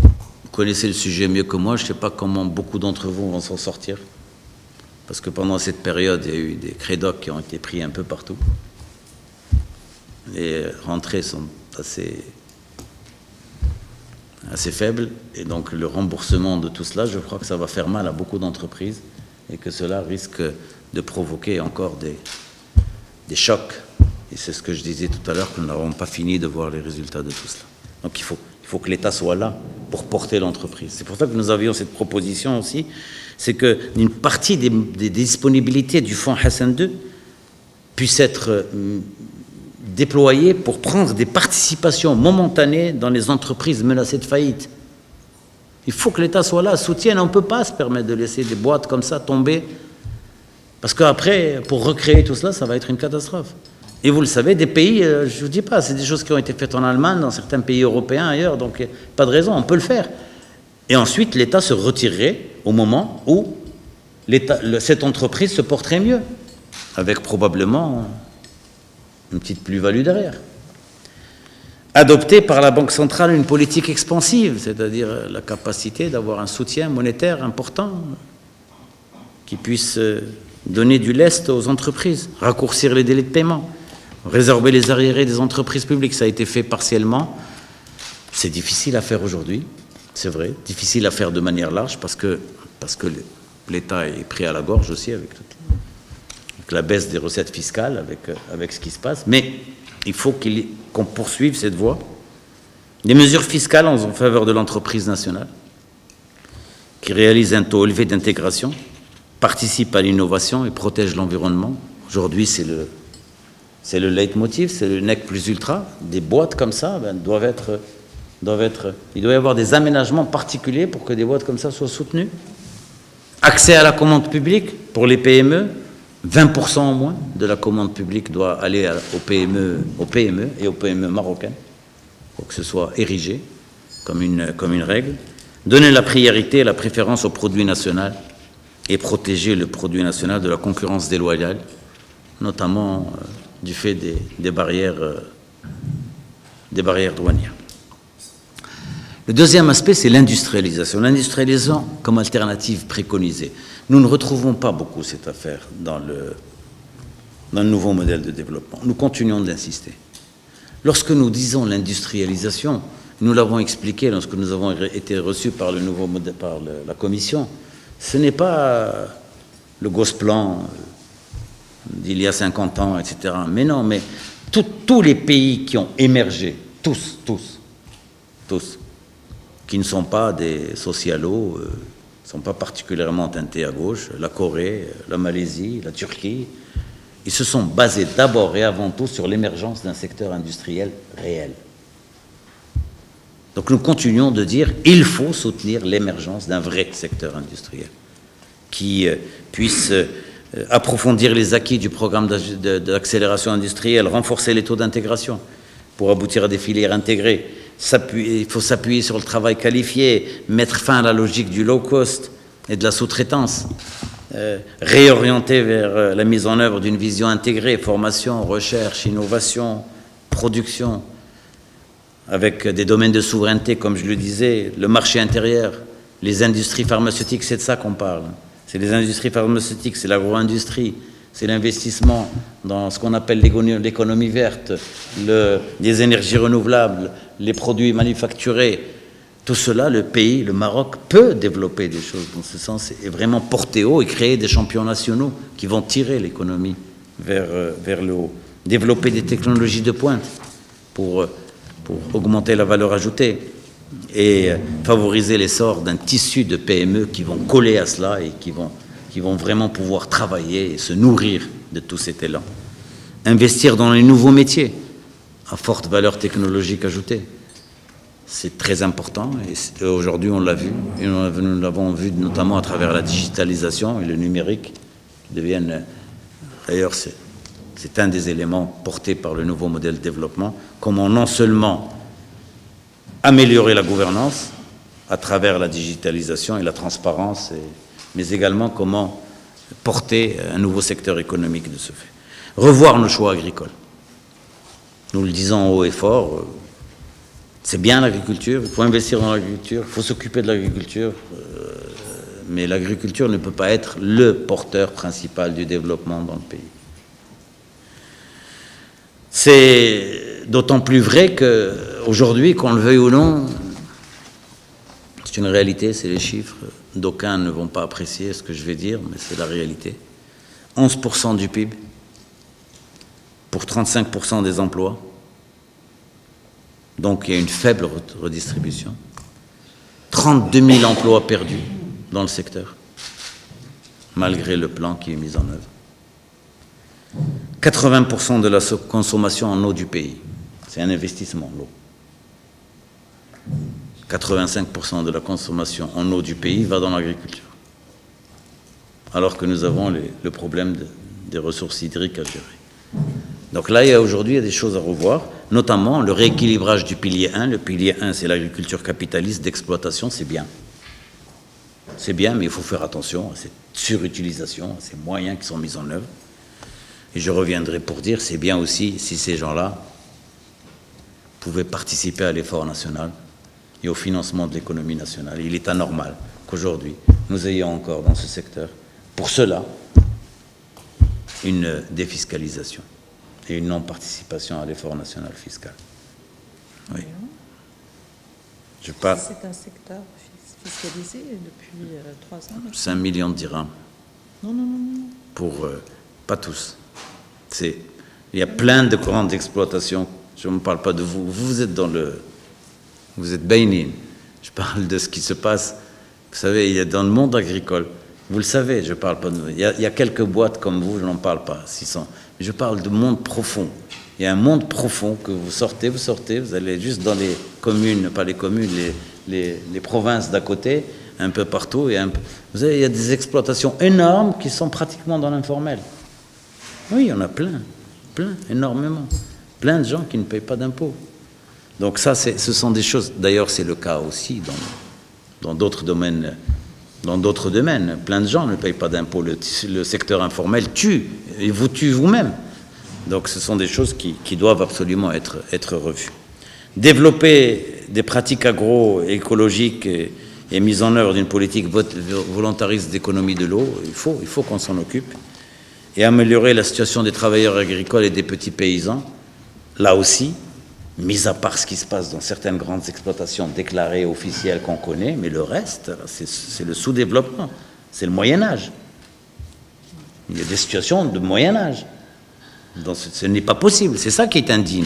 Vous connaissez le sujet mieux que moi, je ne sais pas comment beaucoup d'entre vous vont s'en sortir, parce que pendant cette période, il y a eu des crédocs qui ont été pris un peu partout. Les rentrées sont assez faibles, et donc le remboursement de tout cela, je crois que ça va faire mal à beaucoup d'entreprises, et que cela risque de provoquer encore des chocs. Et c'est ce que je disais tout à l'heure, que nous n'avons pas fini de voir les résultats de tout cela. Donc il faut que l'État soit là pour porter l'entreprise. C'est pour ça que nous avions cette proposition aussi, c'est qu'une partie des disponibilités du fonds Hassan II puisse être déployée pour prendre des participations momentanées dans les entreprises menacées de faillite. Il faut que l'État soit là, soutienne. On ne peut pas se permettre de laisser des boîtes comme ça tomber, parce qu'après, pour recréer tout cela, ça va être une catastrophe. Et vous le savez, des pays, je ne vous dis pas, c'est des choses qui ont été faites en Allemagne, dans certains pays européens, ailleurs, donc pas de raison, on peut le faire. Et ensuite, l'État se retirerait au moment où cette entreprise se porterait mieux, avec probablement une petite plus-value derrière. Adopter par la Banque centrale une politique expansive, c'est-à-dire la capacité d'avoir un soutien monétaire important qui puisse donner du lest aux entreprises, raccourcir les délais de paiement, résorber les arriérés des entreprises publiques. Ça a été fait partiellement. C'est difficile à faire aujourd'hui, c'est vrai. Difficile à faire de manière large parce que l'État est pris à la gorge aussi avec la baisse des recettes fiscales, avec ce qui se passe. Mais il faut qu'on poursuive cette voie. Des mesures fiscales en faveur de l'entreprise nationale qui réalise un taux élevé d'intégration, participe à l'innovation et protège l'environnement. Aujourd'hui, c'est le leitmotiv, c'est le nec plus ultra. Des boîtes comme ça il doit y avoir des aménagements particuliers pour que des boîtes comme ça soient soutenues. Accès à la commande publique pour les PME, 20% au moins de la commande publique doit aller aux PME et aux PME marocaines, pour que ce soit érigé comme une règle. Donner la priorité et la préférence au produit national et protéger le produit national de la concurrence déloyale, notamment du fait des barrières douanières. Le deuxième aspect, c'est l'industrialisation. L'industrialisation comme alternative préconisée. Nous ne retrouvons pas beaucoup cette affaire dans le nouveau modèle de développement. Nous continuons d'insister. Lorsque nous disons l'industrialisation, nous l'avons expliqué lorsque nous avons été reçus par le nouveau modèle, par la Commission, ce n'est pas le Gosplan d'il y a 50 ans, etc. Mais non, mais tous les pays qui ont émergé, tous, qui ne sont pas des socialos, ne sont pas particulièrement teintés à gauche, la Corée, la Malaisie, la Turquie, ils se sont basés d'abord et avant tout sur l'émergence d'un secteur industriel réel. Donc nous continuons de dire qu'il faut soutenir l'émergence d'un vrai secteur industriel qui puisse approfondir les acquis du programme d'accélération industrielle, renforcer les taux d'intégration pour aboutir à des filières intégrées. Il faut s'appuyer sur le travail qualifié, mettre fin à la logique du low cost et de la sous-traitance, réorienter vers la mise en œuvre d'une vision intégrée, formation, recherche, innovation, production, avec des domaines de souveraineté, comme je le disais, le marché intérieur, les industries pharmaceutiques, c'est de ça qu'on parle. C'est les industries pharmaceutiques, c'est l'agro-industrie, c'est l'investissement dans ce qu'on appelle l'économie verte, les énergies renouvelables, les produits manufacturés. Tout cela, le pays, le Maroc, peut développer des choses dans ce sens et vraiment porter haut et créer des champions nationaux qui vont tirer l'économie vers le haut. Développer des technologies de pointe pour augmenter la valeur ajoutée et favoriser l'essor d'un tissu de PME qui vont coller à cela et qui vont vraiment pouvoir travailler et se nourrir de tout cet élan. Investir dans les nouveaux métiers à forte valeur technologique ajoutée. c'est très important. Et aujourd'hui, on l'a vu. Et nous l'avons vu notamment à travers la digitalisation et le numérique, qui deviennent... D'ailleurs, c'est un des éléments portés par le nouveau modèle de développement. Comment non seulement améliorer la gouvernance à travers la digitalisation et la transparence, mais également comment porter un nouveau secteur économique de ce fait. Revoir nos choix agricoles. Nous le disons haut et fort, c'est bien l'agriculture, il faut investir dans l'agriculture, il faut s'occuper de l'agriculture, mais l'agriculture ne peut pas être le porteur principal du développement dans le pays. C'est d'autant plus vrai qu'aujourd'hui, qu'on le veuille ou non, c'est une réalité, c'est les chiffres. D'aucuns ne vont pas apprécier ce que je vais dire, mais c'est la réalité. 11% du PIB pour 35% des emplois. Donc il y a une faible redistribution. 32 000 emplois perdus dans le secteur, malgré le plan qui est mis en œuvre. 80% de la consommation en eau du pays, c'est un investissement, l'eau. 85% de la consommation en eau du pays va dans l'agriculture. Alors que nous avons le problème des ressources hydriques à gérer. Donc là, aujourd'hui, il y a des choses à revoir, notamment le rééquilibrage du pilier 1. Le pilier 1, c'est l'agriculture capitaliste d'exploitation, c'est bien. C'est bien, mais il faut faire attention à cette surutilisation, à ces moyens qui sont mis en œuvre. Et je reviendrai pour dire, c'est bien aussi si ces gens-là pouvaient participer à l'effort national et au financement de l'économie nationale. Il est anormal qu'aujourd'hui, nous ayons encore dans ce secteur, pour cela, une défiscalisation et une non-participation à l'effort national fiscal. Oui. Je parle. C'est un secteur fiscalisé depuis 3 ans. 5 millions de dirhams. Non. Pour, pas tous. Il y a plein de grandes exploitations. Je ne me parle pas de vous. Vous êtes vous êtes bénin. Je parle de ce qui se passe. Vous savez, il y a dans le monde agricole. Vous le savez, je parle pas de vous. Il y a quelques boîtes comme vous, je n'en parle pas. 600. Mais je parle de monde profond. Il y a un monde profond que vous sortez, vous allez juste dans les communes, pas les communes, les provinces d'à côté, un peu partout. Vous savez, il y a des exploitations énormes qui sont pratiquement dans l'informel. Oui, il y en a plein, énormément. Plein de gens qui ne payent pas d'impôts. Donc ça, ce sont des choses... D'ailleurs, c'est le cas aussi dans d'autres domaines. Dans d'autres domaines, plein de gens ne payent pas d'impôts. Le secteur informel tue, et vous tue vous-même. Donc ce sont des choses qui doivent absolument être revues. Développer des pratiques agroécologiques et mise en œuvre d'une politique volontariste d'économie de l'eau, il faut qu'on s'en occupe. Et améliorer la situation des travailleurs agricoles et des petits paysans, là aussi, mis à part ce qui se passe dans certaines grandes exploitations déclarées, officielles, qu'on connaît, mais le reste, c'est le sous-développement, c'est le Moyen-Âge. Il y a des situations de Moyen-Âge. Donc ce n'est pas possible, c'est ça qui est indigne.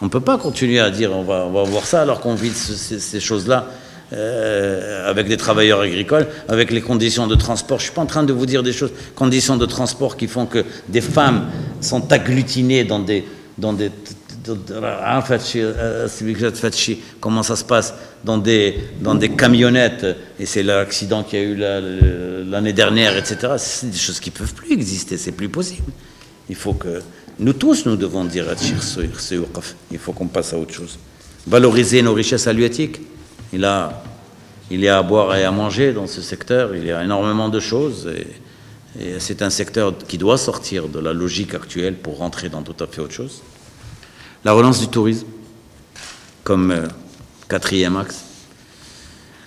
On ne peut pas continuer à dire on va voir ça alors qu'on vit ces choses-là avec des travailleurs agricoles, avec les conditions de transport. Je ne suis pas en train de vous dire des choses, conditions de transport qui font que des femmes sont agglutinées dans des comment ça se passe dans des camionnettes, et c'est l'accident qu'il y a eu l'année dernière, etc. C'est des choses qui ne peuvent plus exister, c'est plus possible. Il faut que nous tous, nous devons dire il faut qu'on passe à autre chose. Valoriser nos richesses halieutiques. Il y a à boire et à manger dans ce secteur, il y a énormément de choses, et c'est un secteur qui doit sortir de la logique actuelle pour rentrer dans tout à fait autre chose. La relance du tourisme, comme quatrième axe.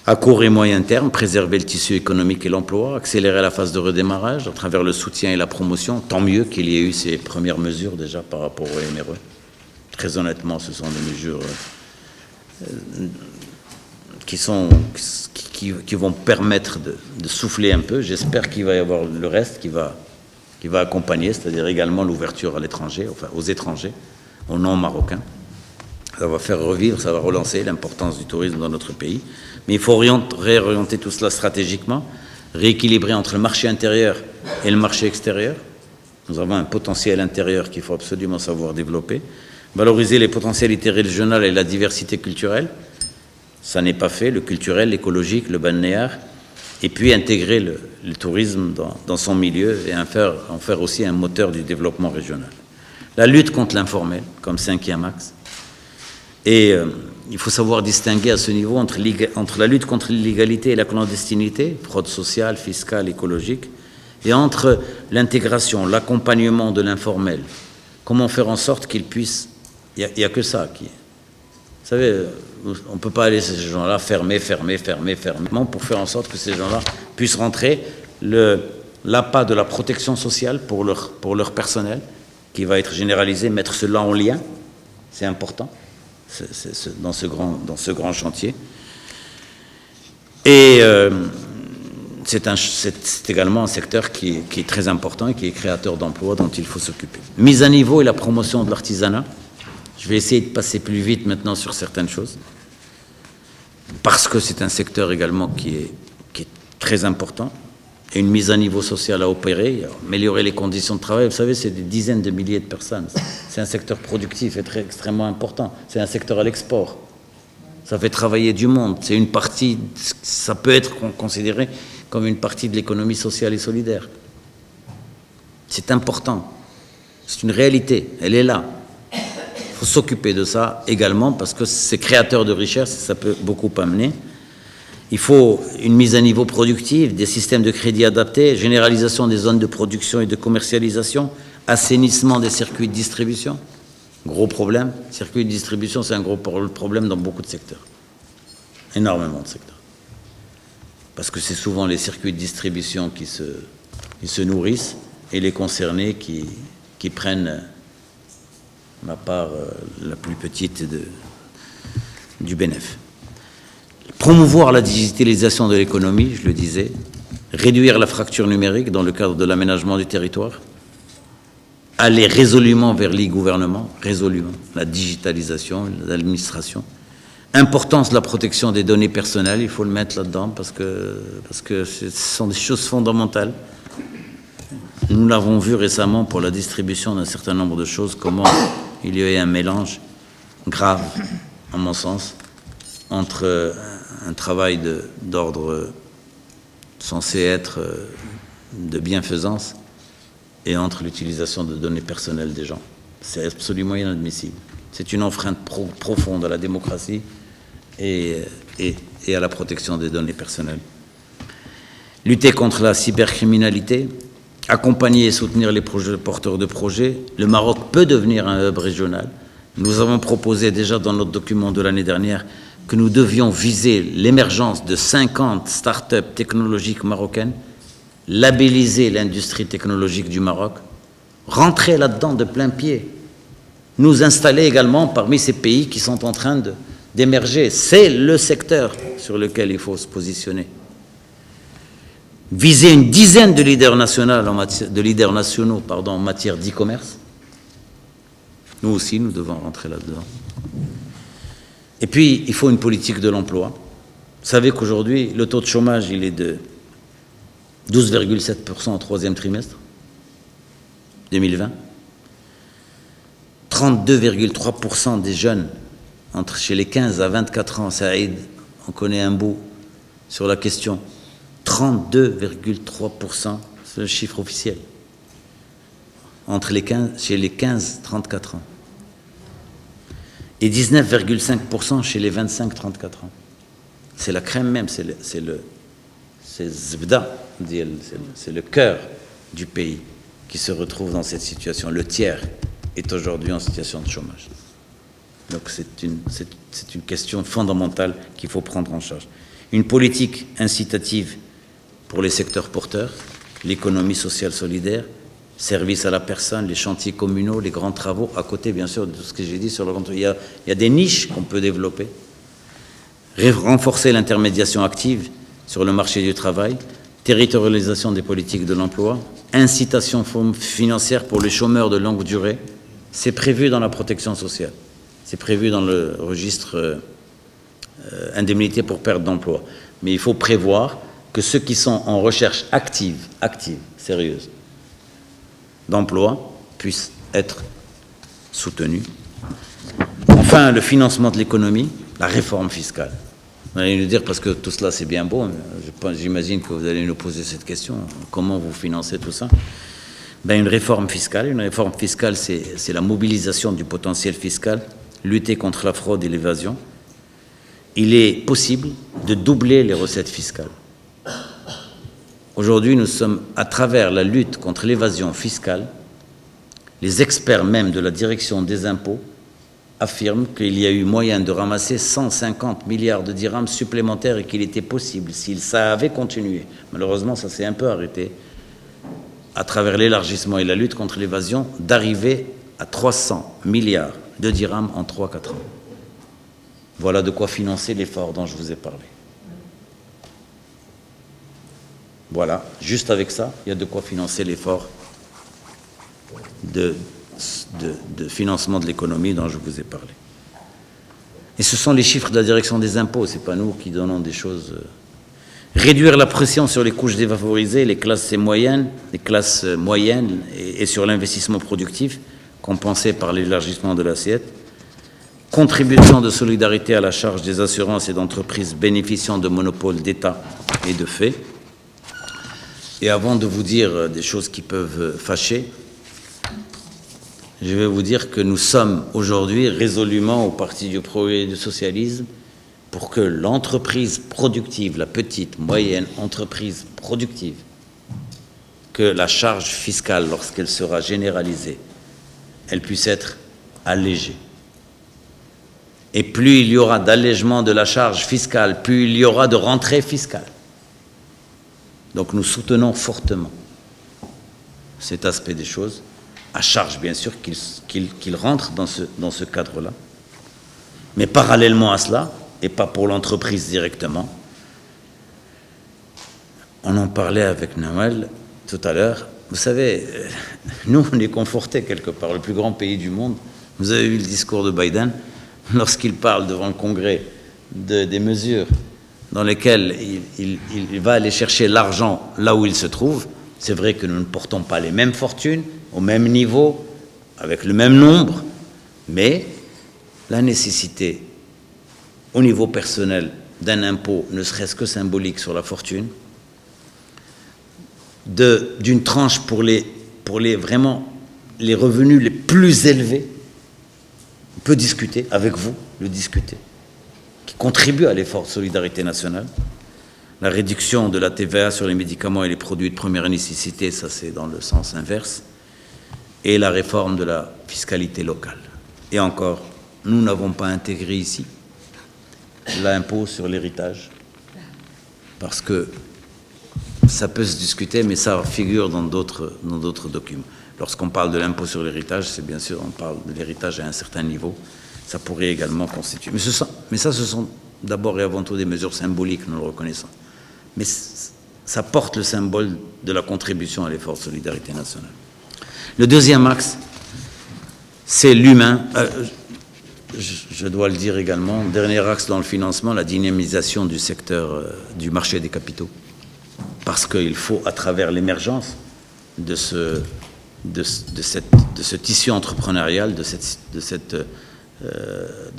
À court et moyen terme, préserver le tissu économique et l'emploi, accélérer la phase de redémarrage à travers le soutien et la promotion. Tant mieux qu'il y ait eu ces premières mesures déjà par rapport au MRE. Très honnêtement, ce sont des mesures qui vont permettre de souffler un peu. J'espère qu'il va y avoir le reste qui va accompagner, c'est-à-dire également l'ouverture à l'étranger, enfin aux étrangers, aux non-marocains. Ça va faire revivre, ça va relancer l'importance du tourisme dans notre pays. Mais il faut réorienter tout cela stratégiquement, rééquilibrer entre le marché intérieur et le marché extérieur. Nous avons un potentiel intérieur qu'il faut absolument savoir développer. Valoriser les potentialités régionales et la diversité culturelle. Ça n'est pas fait, le culturel, l'écologique, le balnéaire, et puis intégrer le tourisme dans son milieu et en faire aussi un moteur du développement régional. La lutte contre l'informel, comme cinquième axe. Et il faut savoir distinguer à ce niveau entre la lutte contre l'illégalité et la clandestinité, fraude sociale, fiscale, écologique, et entre l'intégration, l'accompagnement de l'informel. Comment faire en sorte qu'il puisse... Il n'y a que ça qui... Vous savez, on ne peut pas aller ces gens-là fermer, pour faire en sorte que ces gens-là puissent rentrer. L'appât de la protection sociale pour leur personnel, qui va être généralisé, mettre cela en lien, c'est important, dans ce grand chantier. Et c'est également un secteur qui est très important et qui est créateur d'emplois dont il faut s'occuper. Mise à niveau et la promotion de l'artisanat. Je vais essayer de passer plus vite maintenant sur certaines choses, parce que c'est un secteur également qui est très important, et une mise à niveau social à opérer, améliorer les conditions de travail. Vous savez, c'est des dizaines de milliers de personnes. C'est un secteur productif et extrêmement important. C'est un secteur à l'export. Ça fait travailler du monde. C'est une partie, ça peut être considéré comme une partie de l'économie sociale et solidaire. C'est important. C'est une réalité. Elle est là. Il faut s'occuper de ça également parce que c'est créateur de richesse, ça peut beaucoup amener. Il faut une mise à niveau productive, des systèmes de crédit adaptés, généralisation des zones de production et de commercialisation, assainissement des circuits de distribution. Gros problème. Circuits de distribution, c'est un gros problème dans beaucoup de secteurs. Énormément de secteurs. Parce que c'est souvent les circuits de distribution qui se nourrissent et les concernés qui prennent la part la plus petite du bénéfice. Promouvoir la digitalisation de l'économie, je le disais, réduire la fracture numérique dans le cadre de l'aménagement du territoire, aller résolument vers l'e-gouvernement, résolument, la digitalisation, l'administration, importance de la protection des données personnelles, il faut le mettre là-dedans parce que ce sont des choses fondamentales. Nous l'avons vu récemment pour la distribution d'un certain nombre de choses, comment il y a eu un mélange grave, à mon sens, entre un travail d'ordre censé être de bienfaisance et entre l'utilisation de données personnelles des gens. C'est absolument inadmissible. C'est une enfreinte profonde à la démocratie et à la protection des données personnelles. Lutter contre la cybercriminalité, accompagner et soutenir les porteurs de projets. Le Maroc peut devenir un hub régional. Nous avons proposé déjà dans notre document de l'année dernière que nous devions viser l'émergence de 50 start-up technologiques marocaines, labelliser l'industrie technologique du Maroc, rentrer là-dedans de plein pied, nous installer également parmi ces pays qui sont en train d'émerger. C'est le secteur sur lequel il faut se positionner. Viser une dizaine de leaders nationaux en matière d'e-commerce. Nous aussi, nous devons rentrer là-dedans. Et puis, il faut une politique de l'emploi. Vous savez qu'aujourd'hui, le taux de chômage, il est de 12,7% au troisième trimestre 2020. 32,3% des jeunes chez les 15 à 24 ans, Saïd, on connaît un bout sur la question. 32,3%, c'est le chiffre officiel, chez les 15-34 ans. Et 19,5% chez les 25-34 ans. C'est la crème même, c'est Zbda, c'est le cœur du pays qui se retrouve dans cette situation. Le tiers est aujourd'hui en situation de chômage. Donc c'est une question fondamentale qu'il faut prendre en charge. Une politique incitative pour les secteurs porteurs, l'économie sociale solidaire, service à la personne, les chantiers communaux, les grands travaux, à côté bien sûr de tout ce que j'ai dit sur le contrôle. Il y a des niches qu'on peut développer. Renforcer l'intermédiation active sur le marché du travail, territorialisation des politiques de l'emploi, incitation financière pour les chômeurs de longue durée. C'est prévu dans la protection sociale. C'est prévu dans le registre indemnité pour perte d'emploi. Mais il faut prévoir que ceux qui sont en recherche active, sérieuse, d'emploi, puissent être soutenus. Enfin, le financement de l'économie, la réforme fiscale. Vous allez nous dire, parce que tout cela c'est bien beau, j'imagine que vous allez nous poser cette question, comment vous financez tout ça? Une réforme fiscale, c'est la mobilisation du potentiel fiscal, lutter contre la fraude et l'évasion. Il est possible de doubler les recettes fiscales. Aujourd'hui, nous sommes, à travers la lutte contre l'évasion fiscale, les experts même de la direction des impôts affirment qu'il y a eu moyen de ramasser 150 milliards de dirhams supplémentaires et qu'il était possible, si ça avait continué, malheureusement ça s'est un peu arrêté, à travers l'élargissement et la lutte contre l'évasion, d'arriver à 300 milliards de dirhams en 3-4 ans. Voilà de quoi financer l'effort dont je vous ai parlé. Voilà, juste avec ça, il y a de quoi financer l'effort de financement de l'économie dont je vous ai parlé. Et ce sont les chiffres de la direction des impôts, ce n'est pas nous qui donnons des choses. Réduire la pression sur les couches défavorisées, les classes moyennes, et sur l'investissement productif, compensé par l'élargissement de l'assiette. Contribution de solidarité à la charge des assurances et d'entreprises bénéficiant de monopoles d'État et de fait. Et avant de vous dire des choses qui peuvent fâcher, je vais vous dire que nous sommes aujourd'hui résolument au Parti du Progrès et du Socialisme pour que l'entreprise productive, la petite, moyenne entreprise productive, que la charge fiscale, lorsqu'elle sera généralisée, elle puisse être allégée. Et plus il y aura d'allègement de la charge fiscale, plus il y aura de rentrée fiscale. Donc nous soutenons fortement cet aspect des choses, à charge bien sûr qu'il rentre dans ce cadre-là. Mais parallèlement à cela, et pas pour l'entreprise directement, on en parlait avec Noël tout à l'heure, vous savez, nous on est confortés quelque part, le plus grand pays du monde. Vous avez vu le discours de Biden, lorsqu'il parle devant le Congrès des mesures dans lesquelles il va aller chercher l'argent là où il se trouve. C'est vrai que nous ne portons pas les mêmes fortunes, au même niveau, avec le même nombre, mais la nécessité, au niveau personnel, d'un impôt, ne serait-ce que symbolique sur la fortune, d'une tranche pour les vraiment les revenus les plus élevés, on peut discuter, avec vous, le discuter, qui contribue à l'effort de solidarité nationale. La réduction de la TVA sur les médicaments et les produits de première nécessité, ça c'est dans le sens inverse, et la réforme de la fiscalité locale. Et encore, nous n'avons pas intégré ici l'impôt sur l'héritage, parce que ça peut se discuter, mais ça figure dans d'autres documents. Lorsqu'on parle de l'impôt sur l'héritage, c'est bien sûr, on parle de l'héritage à un certain niveau, ça pourrait également constituer. Mais ça, ce sont d'abord et avant tout des mesures symboliques, nous le reconnaissons. Mais ça porte le symbole de la contribution à l'effort de solidarité nationale. Le deuxième axe, c'est l'humain. Je dois le dire également, dernier axe dans le financement, la dynamisation du secteur du marché des capitaux. Parce qu'il faut, à travers l'émergence de ce tissu entrepreneurial, de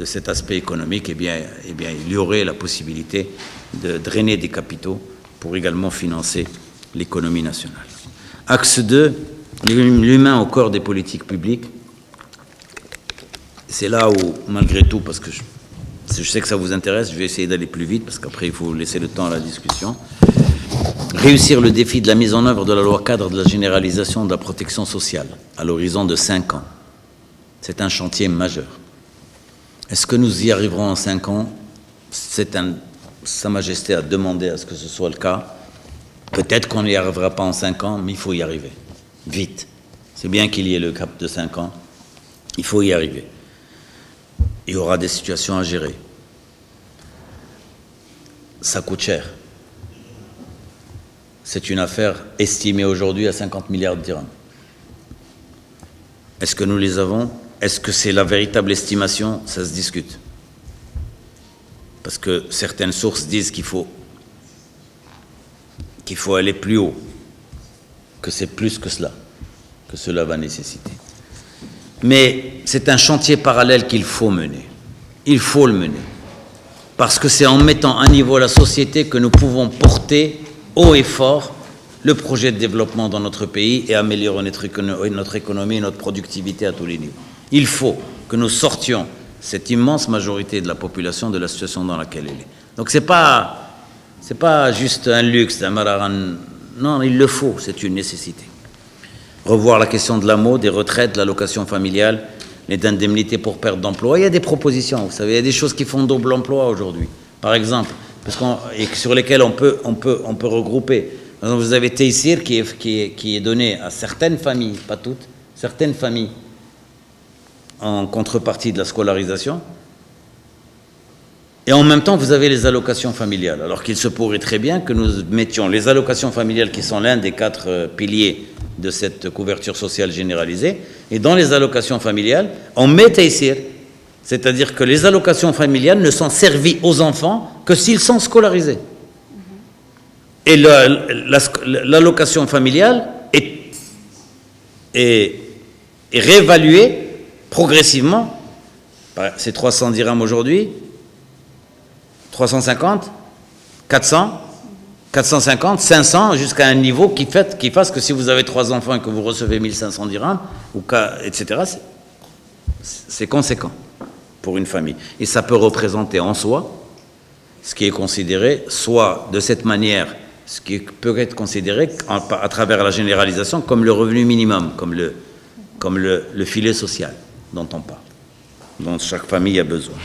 cet aspect économique, eh bien, il y aurait la possibilité de drainer des capitaux pour également financer l'économie nationale. Axe 2, l'humain au corps des politiques publiques. C'est là où, malgré tout, parce que je sais que ça vous intéresse, je vais essayer d'aller plus vite, parce qu'après il faut laisser le temps à la discussion. Réussir le défi de la mise en œuvre de la loi cadre de la généralisation de la protection sociale à l'horizon de 5 ans. C'est un chantier majeur. Est-ce que nous y arriverons en 5 ans? Sa Majesté a demandé à ce que ce soit le cas. Peut-être qu'on n'y arrivera pas en 5 ans, mais il faut y arriver. Vite. C'est bien qu'il y ait le cap de 5 ans. Il faut y arriver. Il y aura des situations à gérer. Ça coûte cher. C'est une affaire estimée aujourd'hui à 50 milliards de dirhams. Est-ce que nous les avons? Est-ce que c'est la véritable estimation? Ça se discute. Parce que certaines sources disent qu'il faut aller plus haut, que c'est plus que cela, que cela va nécessiter. Mais c'est un chantier parallèle qu'il faut mener. Il faut le mener. parce que c'est en mettant à niveau la société que nous pouvons porter haut et fort le projet de développement dans notre pays et améliorer notre économie et notre productivité à tous les niveaux. Il faut que nous sortions cette immense majorité de la population de la situation dans laquelle elle est. Donc c'est pas juste un luxe, un mararan. Non, il le faut, c'est une nécessité. Revoir la question de l'AMO, des retraites, de l'allocation familiale, les indemnités pour perte d'emploi. Il y a des propositions, vous savez, il y a des choses qui font double emploi aujourd'hui. Par exemple, et sur lesquelles on peut regrouper. Par exemple, vous avez Teissir qui est donné à certaines familles, pas toutes, certaines familles en contrepartie de la scolarisation. Et en même temps, vous avez les allocations familiales. Alors qu'il se pourrait très bien que nous mettions les allocations familiales, qui sont l'un des 4 piliers de cette couverture sociale généralisée, et dans les allocations familiales, on met Teissir. C'est-à-dire que les allocations familiales ne sont servies aux enfants que s'ils sont scolarisés. Et l'allocation familiale est réévaluée progressivement. C'est 300 dirhams aujourd'hui, 350, 400, 450, 500, jusqu'à un niveau qui fasse que si vous avez 3 enfants et que vous recevez 1500 dirhams, etc., c'est conséquent pour une famille. Et ça peut représenter en soi ce qui est considéré, soit de cette manière, ce qui peut être considéré à travers la généralisation comme le revenu minimum, comme le filet social dont on parle, dont chaque famille a besoin.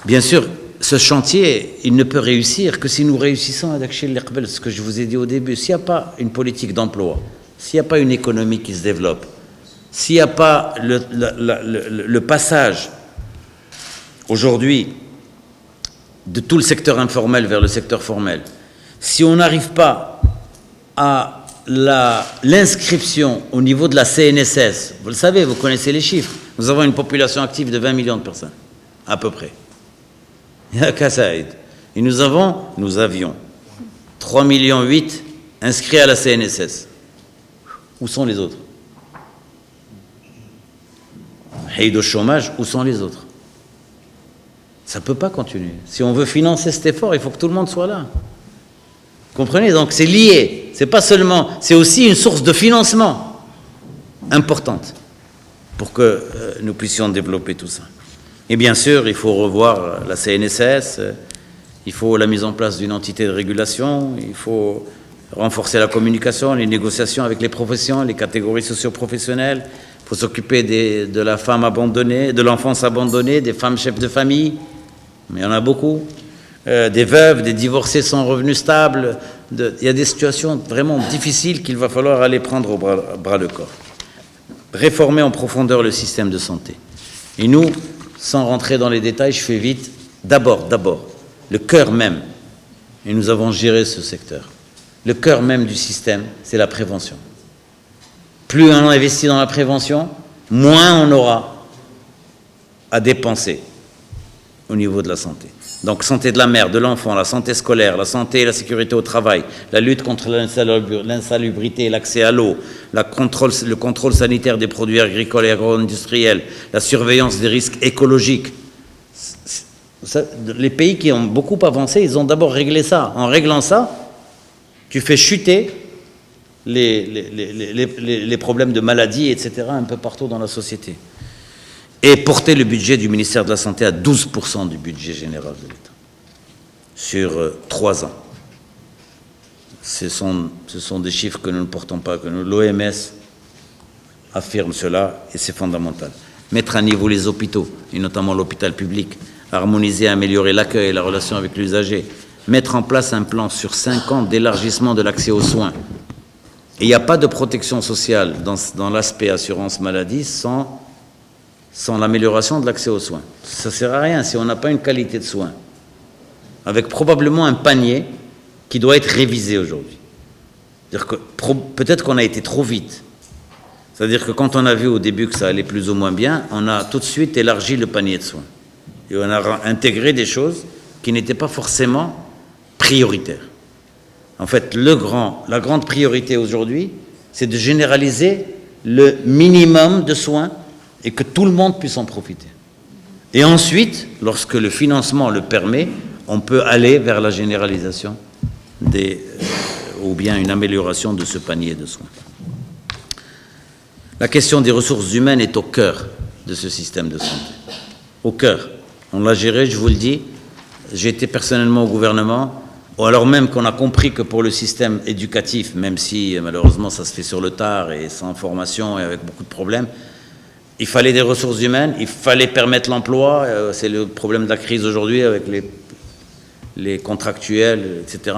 Bien sûr, ce chantier, il ne peut réussir que si nous réussissons à Dakshil Liqbel, ce que je vous ai dit au début. S'il n'y a pas une politique d'emploi, s'il n'y a pas une économie qui se développe, s'il n'y a pas le passage aujourd'hui de tout le secteur informel vers le secteur formel, si on n'arrive pas à l'inscription au niveau de la CNSS, vous le savez, vous connaissez les chiffres, nous avons une population active de 20 millions de personnes, à peu près. Et nous avions 3,8 millions inscrits à la CNSS. Où sont les autres? Et de chômage, où sont les autres? Ça ne peut pas continuer. Si on veut financer cet effort, il faut que tout le monde soit là. Comprenez? Donc c'est lié. C'est pas seulement, c'est aussi une source de financement importante pour que nous puissions développer tout ça. Et bien sûr, il faut revoir la CNSS, il faut la mise en place d'une entité de régulation, il faut renforcer la communication, les négociations avec les professions, les catégories socio-professionnelles. Il faut s'occuper de la femme abandonnée, de l'enfance abandonnée, des femmes chefs de famille, mais il y en a beaucoup, des veuves, des divorcés sans revenus stables. Il y a des situations vraiment difficiles qu'il va falloir aller prendre au bras le corps. Réformer en profondeur le système de santé. Et nous, sans rentrer dans les détails, je fais vite, d'abord, le cœur même, et nous avons géré ce secteur, le cœur même du système, c'est la prévention. Plus on investit dans la prévention, moins on aura à dépenser au niveau de la santé. Donc santé de la mère, de l'enfant, la santé scolaire, la santé et la sécurité au travail, la lutte contre l'insalubrité et l'accès à l'eau, le contrôle sanitaire des produits agricoles et agro-industriels, la surveillance des risques écologiques. Les pays qui ont beaucoup avancé, ils ont d'abord réglé ça. En réglant ça, tu fais chuter les problèmes de maladies, etc., un peu partout dans la société. Et porter le budget du ministère de la Santé à 12% du budget général de l'État, sur 3 ans. Ce sont des chiffres que nous ne portons pas, que l'OMS affirme cela, et c'est fondamental. Mettre à niveau les hôpitaux, et notamment l'hôpital public, harmoniser, améliorer l'accueil et la relation avec l'usager, mettre en place un plan sur 5 ans d'élargissement de l'accès aux soins. Et il n'y a pas de protection sociale dans l'aspect assurance maladie sans l'amélioration de l'accès aux soins. Ça ne sert à rien si on n'a pas une qualité de soins, avec probablement un panier qui doit être révisé aujourd'hui. C'est-à-dire que peut-être qu'on a été trop vite. C'est-à-dire que quand on a vu au début que ça allait plus ou moins bien, on a tout de suite élargi le panier de soins. Et on a intégré des choses qui n'étaient pas forcément prioritaires. En fait, la grande priorité aujourd'hui, c'est de généraliser le minimum de soins et que tout le monde puisse en profiter. Et ensuite, lorsque le financement le permet, on peut aller vers la généralisation ou bien une amélioration de ce panier de soins. La question des ressources humaines est au cœur de ce système de santé. Au cœur. On l'a géré, je vous le dis. J'ai été personnellement au gouvernement, alors même qu'on a compris que pour le système éducatif, même si malheureusement ça se fait sur le tard et sans formation et avec beaucoup de problèmes, il fallait des ressources humaines, il fallait permettre l'emploi. C'est le problème de la crise aujourd'hui avec les contractuels, etc.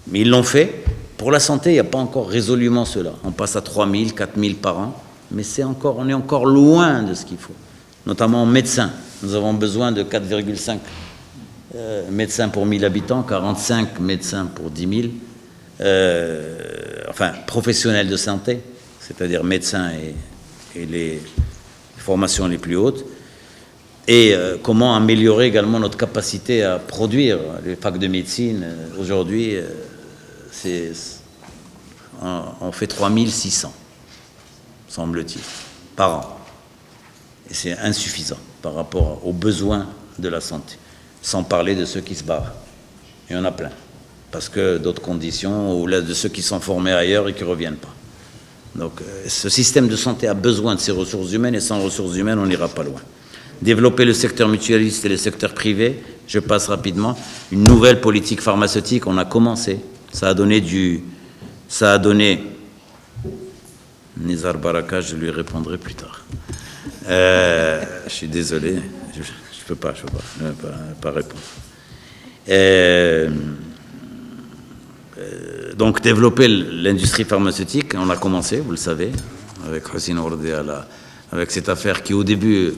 Mais ils l'ont fait. Pour la santé, il n'y a pas encore résolument cela. On passe à 3 000, 4 000 par an, mais on est encore loin de ce qu'il faut. Notamment en médecins. Nous avons besoin de 4,5 médecins pour 1000 habitants, 45 médecins pour 10 000. Enfin, professionnels de santé, c'est-à-dire médecins et les formations les plus hautes. Et comment améliorer également notre capacité à produire. Les facs de médecine, aujourd'hui, on fait 3600, semble-t-il, par an. Et c'est insuffisant par rapport aux besoins de la santé, sans parler de ceux qui se barrent. Il y en a plein, parce que d'autres conditions, ou là, de ceux qui sont formés ailleurs et qui ne reviennent pas. Donc ce système de santé a besoin de ces ressources humaines, et sans ressources humaines, on n'ira pas loin. Développer le secteur mutualiste et le secteur privé, je passe rapidement. Une nouvelle politique pharmaceutique, on a commencé. Ça a donné Nizar Baraka, je lui répondrai plus tard. Je suis désolé, je peux pas répondre. Donc développer l'industrie pharmaceutique, on a commencé, vous le savez, avec Hossein Ourdi, avec cette affaire qui au début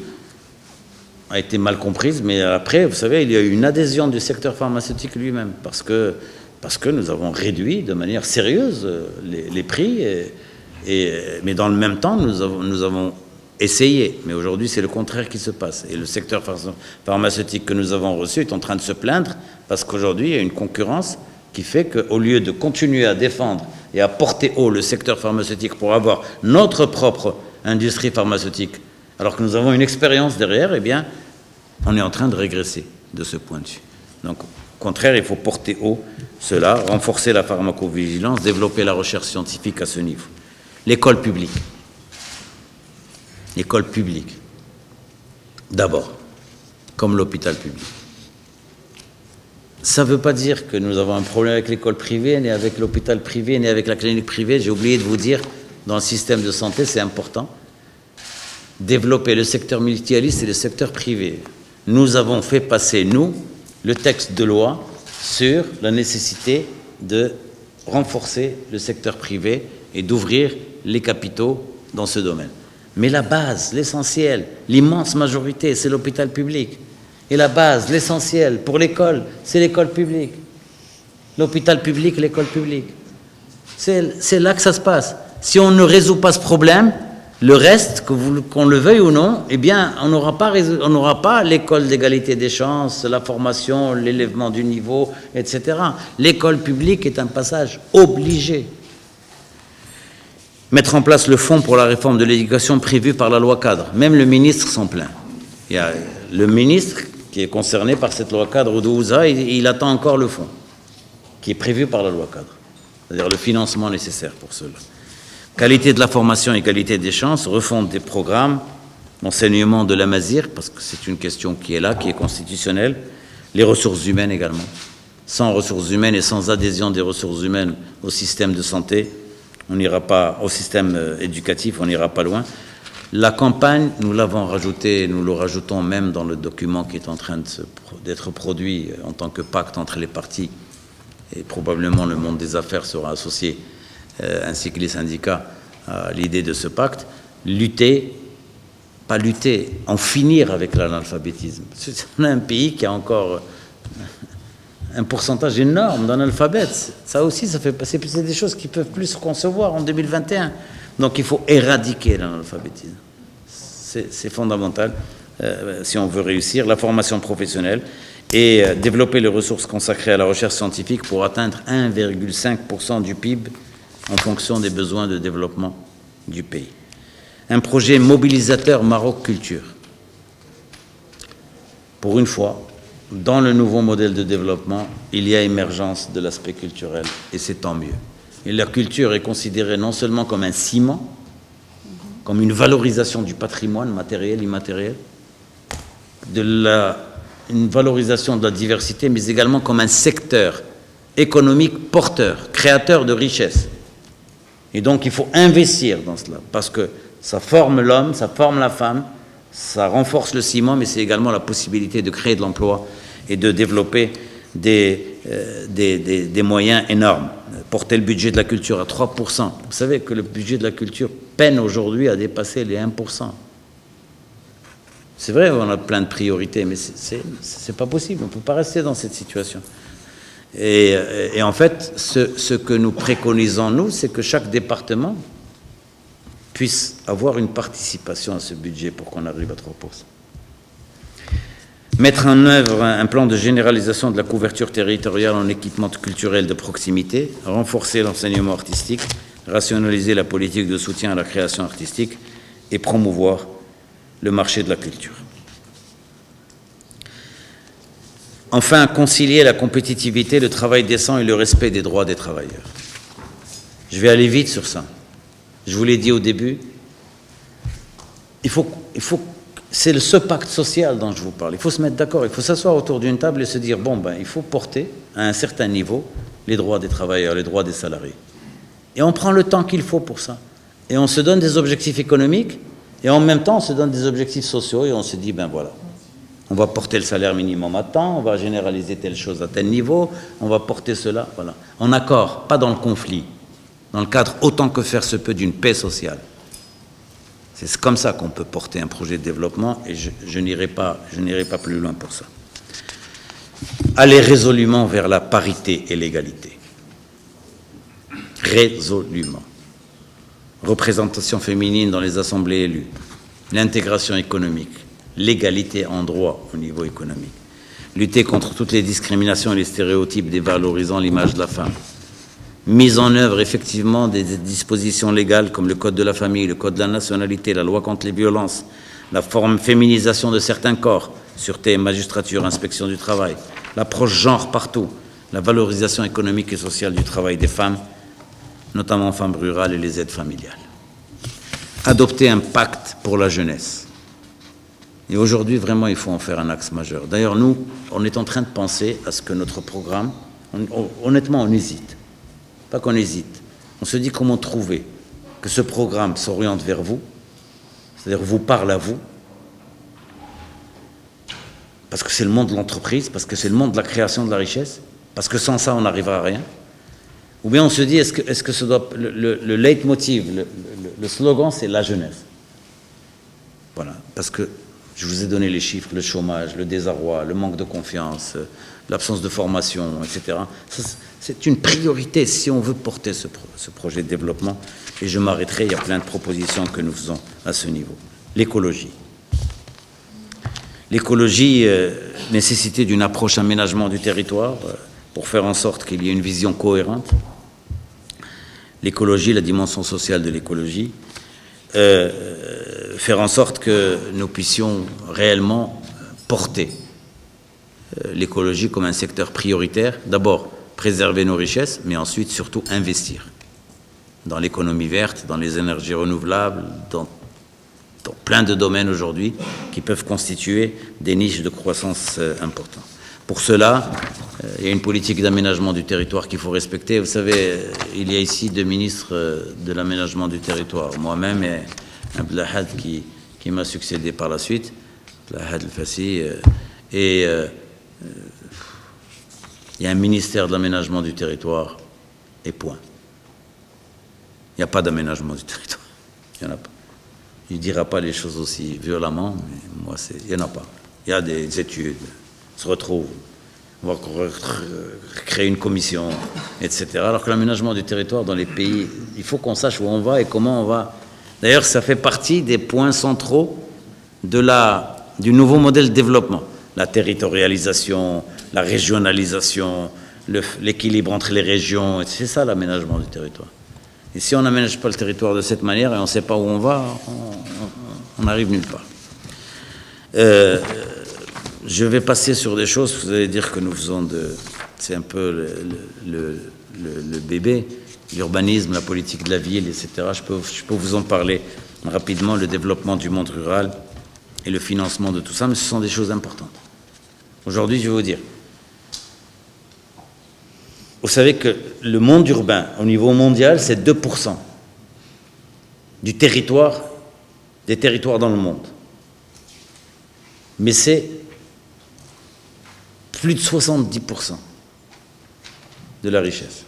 a été mal comprise, mais après, vous savez, il y a eu une adhésion du secteur pharmaceutique lui-même, parce que nous avons réduit de manière sérieuse les prix, mais dans le même temps, nous avons essayé. Mais aujourd'hui, c'est le contraire qui se passe. Et le secteur pharmaceutique que nous avons reçu est en train de se plaindre, parce qu'aujourd'hui, il y a une concurrence qui fait qu'au lieu de continuer à défendre et à porter haut le secteur pharmaceutique pour avoir notre propre industrie pharmaceutique, alors que nous avons une expérience derrière, eh bien, on est en train de régresser de ce point de vue. Donc, au contraire, il faut porter haut cela, renforcer la pharmacovigilance, développer la recherche scientifique à ce niveau. L'école publique. L'école publique, d'abord, comme l'hôpital public. Ça ne veut pas dire que nous avons un problème avec l'école privée, ni avec l'hôpital privé, ni avec la clinique privée. J'ai oublié de vous dire, dans le système de santé, c'est important, développer le secteur mutualiste et le secteur privé. Nous avons fait passer, nous, le texte de loi sur la nécessité de renforcer le secteur privé et d'ouvrir les capitaux dans ce domaine. Mais la base, l'essentiel, l'immense majorité, c'est l'hôpital public. Et la base, l'essentiel, pour l'école, c'est l'école publique. L'hôpital public, l'école publique. C'est là que ça se passe. Si on ne résout pas ce problème, le reste, qu'on le veuille ou non, eh bien, on n'aura pas l'école d'égalité des chances, la formation, l'élèvement du niveau, etc. L'école publique est un passage obligé. Mettre en place le fonds pour la réforme de l'éducation prévu par la loi cadre. Même le ministre s'en plaint. Il y a le ministre qui est concerné par cette loi cadre, Oudouza, il attend encore le fonds qui est prévu par la loi cadre, c'est-à-dire le financement nécessaire pour cela. Qualité de la formation et qualité des chances, refonte des programmes, enseignement de la Mazir, parce que c'est une question qui est là, qui est constitutionnelle, les ressources humaines également. Sans ressources humaines et sans adhésion des ressources humaines au système de santé, on n'ira pas, au système éducatif, on n'ira pas loin. La campagne, nous l'avons rajouté, nous le rajoutons même dans le document qui est en train d'être produit en tant que pacte entre les partis, et probablement le monde des affaires sera associé, ainsi que les syndicats, à l'idée de ce pacte, en finir avec l'analphabétisme. On a un pays qui a encore un pourcentage énorme d'analphabètes. Ça aussi, c'est des choses qui peuvent plus se concevoir en 2021. Donc il faut éradiquer l'analphabétisme. C'est fondamental si on veut réussir. La formation professionnelle et développer les ressources consacrées à la recherche scientifique pour atteindre 1,5% du PIB en fonction des besoins de développement du pays. Un projet mobilisateur Maroc Culture. pour une fois, dans le nouveau modèle de développement, il y a émergence de l'aspect culturel, et c'est tant mieux. Et la culture est considérée non seulement comme un ciment, comme une valorisation du patrimoine matériel, immatériel, une valorisation de la diversité, mais également comme un secteur économique porteur, créateur de richesses. Et donc il faut investir dans cela, parce que ça forme l'homme, ça forme la femme, ça renforce le ciment, mais c'est également la possibilité de créer de l'emploi et de développer des moyens énormes. Porter le budget de la culture à 3%. Vous savez que le budget de la culture peine aujourd'hui à dépasser les 1%. C'est vrai, on a plein de priorités, mais c'est pas possible. On ne peut pas rester dans cette situation. Et en fait, ce que nous préconisons, nous, c'est que chaque département puisse avoir une participation à ce budget pour qu'on arrive à 3%. Mettre en œuvre un plan de généralisation de la couverture territoriale en équipement culturel de proximité, renforcer l'enseignement artistique, rationaliser la politique de soutien à la création artistique et promouvoir le marché de la culture. Enfin, concilier la compétitivité, le travail décent et le respect des droits des travailleurs. Je vais aller vite sur ça. Je vous l'ai dit au début, c'est ce pacte social dont je vous parle. Il faut se mettre d'accord, il faut s'asseoir autour d'une table et se dire, il faut porter à un certain niveau les droits des travailleurs, les droits des salariés. Et on prend le temps qu'il faut pour ça. Et on se donne des objectifs économiques, et en même temps, on se donne des objectifs sociaux, et on se dit, voilà, on va porter le salaire minimum à temps, on va généraliser telle chose à tel niveau, on va porter cela, voilà. En accord, pas dans le conflit, dans le cadre autant que faire se peut d'une paix sociale. C'est comme ça qu'on peut porter un projet de développement, et je n'irai pas plus loin pour ça. Aller résolument vers la parité et l'égalité. Résolument. Représentation féminine dans les assemblées élues, l'intégration économique, l'égalité en droit au niveau économique, lutter contre toutes les discriminations et les stéréotypes dévalorisant l'image de la femme, mise en œuvre effectivement des dispositions légales comme le code de la famille, le code de la nationalité, la loi contre les violences, la féminisation de certains corps, sûreté, magistrature, inspection du travail, l'approche genre partout, la valorisation économique et sociale du travail des femmes, notamment femmes rurales et les aides familiales. Adopter un pacte pour la jeunesse. Et aujourd'hui, vraiment, il faut en faire un axe majeur. D'ailleurs, nous, on est en train de penser à ce que notre programme, honnêtement, on hésite. Pas qu'on hésite. On se dit comment trouver que ce programme s'oriente vers vous, c'est-à-dire vous parle à vous, parce que c'est le monde de l'entreprise, parce que c'est le monde de la création de la richesse, parce que sans ça, on n'arrivera à rien. Ou bien on se dit, est-ce que ce doit, le leitmotiv, le slogan, c'est la jeunesse. Voilà, parce que je vous ai donné les chiffres, le chômage, le désarroi, le manque de confiance, l'absence de formation, etc. C'est une priorité si on veut porter ce projet de développement. Et je m'arrêterai, il y a plein de propositions que nous faisons à ce niveau. L'écologie. L'écologie, nécessité d'une approche aménagement du territoire pour faire en sorte qu'il y ait une vision cohérente. L'écologie, la dimension sociale de l'écologie. Faire en sorte que nous puissions réellement porter l'écologie comme un secteur prioritaire. D'abord, préserver nos richesses, mais ensuite, surtout, investir dans l'économie verte, dans les énergies renouvelables, dans plein de domaines aujourd'hui qui peuvent constituer des niches de croissance importantes. Pour cela, il y a une politique d'aménagement du territoire qu'il faut respecter. Vous savez, il y a ici 2 ministres de l'aménagement du territoire, moi-même et Abdelahad qui m'a succédé par la suite, Abdelahad El-Fassi, et il y a un ministère de l'aménagement du territoire, et point. Il n'y a pas d'aménagement du territoire. Il n'y en a pas. Il ne dira pas les choses aussi violemment, mais moi, il n'y en a pas. Il y a des études, on se retrouve, on va créer une commission, etc. Alors que l'aménagement du territoire dans les pays, il faut qu'on sache où on va et comment on va. D'ailleurs, ça fait partie des points centraux du nouveau modèle de développement. La territorialisation, la régionalisation, l'équilibre entre les régions, c'est ça l'aménagement du territoire. Et si on n'aménage pas le territoire de cette manière et on ne sait pas où on va, on n'arrive nulle part. Je vais passer sur des choses, vous allez dire que nous faisons de... C'est un peu le bébé, l'urbanisme, la politique de la ville, etc. Je peux vous en parler rapidement, le développement du monde rural et le financement de tout ça, mais ce sont des choses importantes. Aujourd'hui, je vais vous dire, vous savez que le monde urbain, au niveau mondial, c'est 2% du territoire, des territoires dans le monde. Mais c'est plus de 70% de la richesse.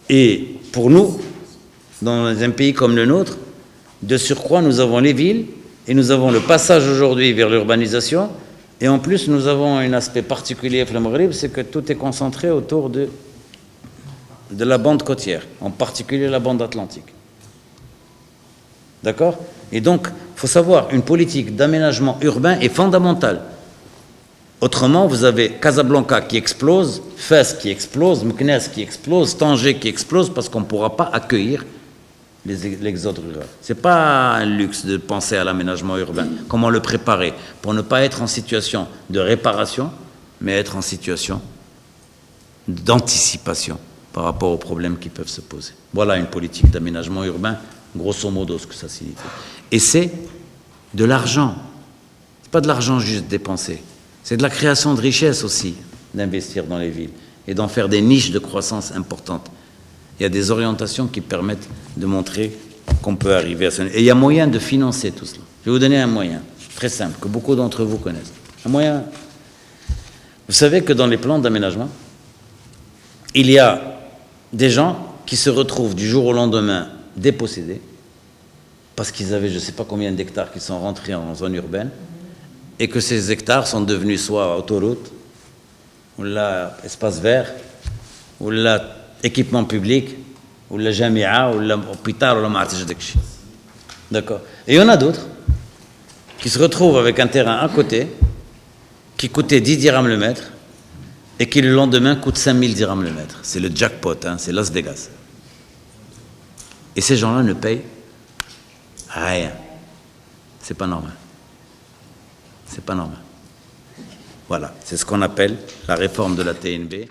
Et pour nous, dans un pays comme le nôtre, de surcroît, nous avons les villes et nous avons le passage aujourd'hui vers l'urbanisation. Et en plus, nous avons un aspect particulier à Maghreb, c'est que tout est concentré autour de la bande côtière, en particulier la bande atlantique. D'accord? Et donc, il faut savoir, une politique d'aménagement urbain est fondamentale. Autrement, vous avez Casablanca qui explose, Fès qui explose, Meknès qui explose, Tanger qui explose, parce qu'on ne pourra pas accueillir l'exode rural. Ce n'est pas un luxe de penser à l'aménagement urbain. Comment le préparer pour ne pas être en situation de réparation, mais être en situation d'anticipation par rapport aux problèmes qui peuvent se poser. Voilà une politique d'aménagement urbain, grosso modo, ce que ça signifie. Et c'est de l'argent. Ce n'est pas de l'argent juste dépensé. C'est de la création de richesse aussi, d'investir dans les villes et d'en faire des niches de croissance importantes. Il y a des orientations qui permettent de montrer qu'on peut arriver à ça. Et il y a moyen de financer tout cela. Je vais vous donner un moyen très simple, que beaucoup d'entre vous connaissent. Un moyen... Vous savez que dans les plans d'aménagement, il y a des gens qui se retrouvent du jour au lendemain dépossédés parce qu'ils avaient je ne sais pas combien d'hectares qui sont rentrés en zone urbaine et que ces hectares sont devenus soit autoroute, ou là espace vert, ou là équipement public, ou la jamia, ou l'hôpital, ou la martijadekchi. D'accord. Et il y en a d'autres qui se retrouvent avec un terrain à côté qui coûtait 10 dirhams le mètre et qui le lendemain coûte 5000 dirhams le mètre. C'est le jackpot, hein, c'est Las Vegas. Et ces gens-là ne payent rien. C'est pas normal. C'est pas normal. Voilà, c'est ce qu'on appelle la réforme de la TNB.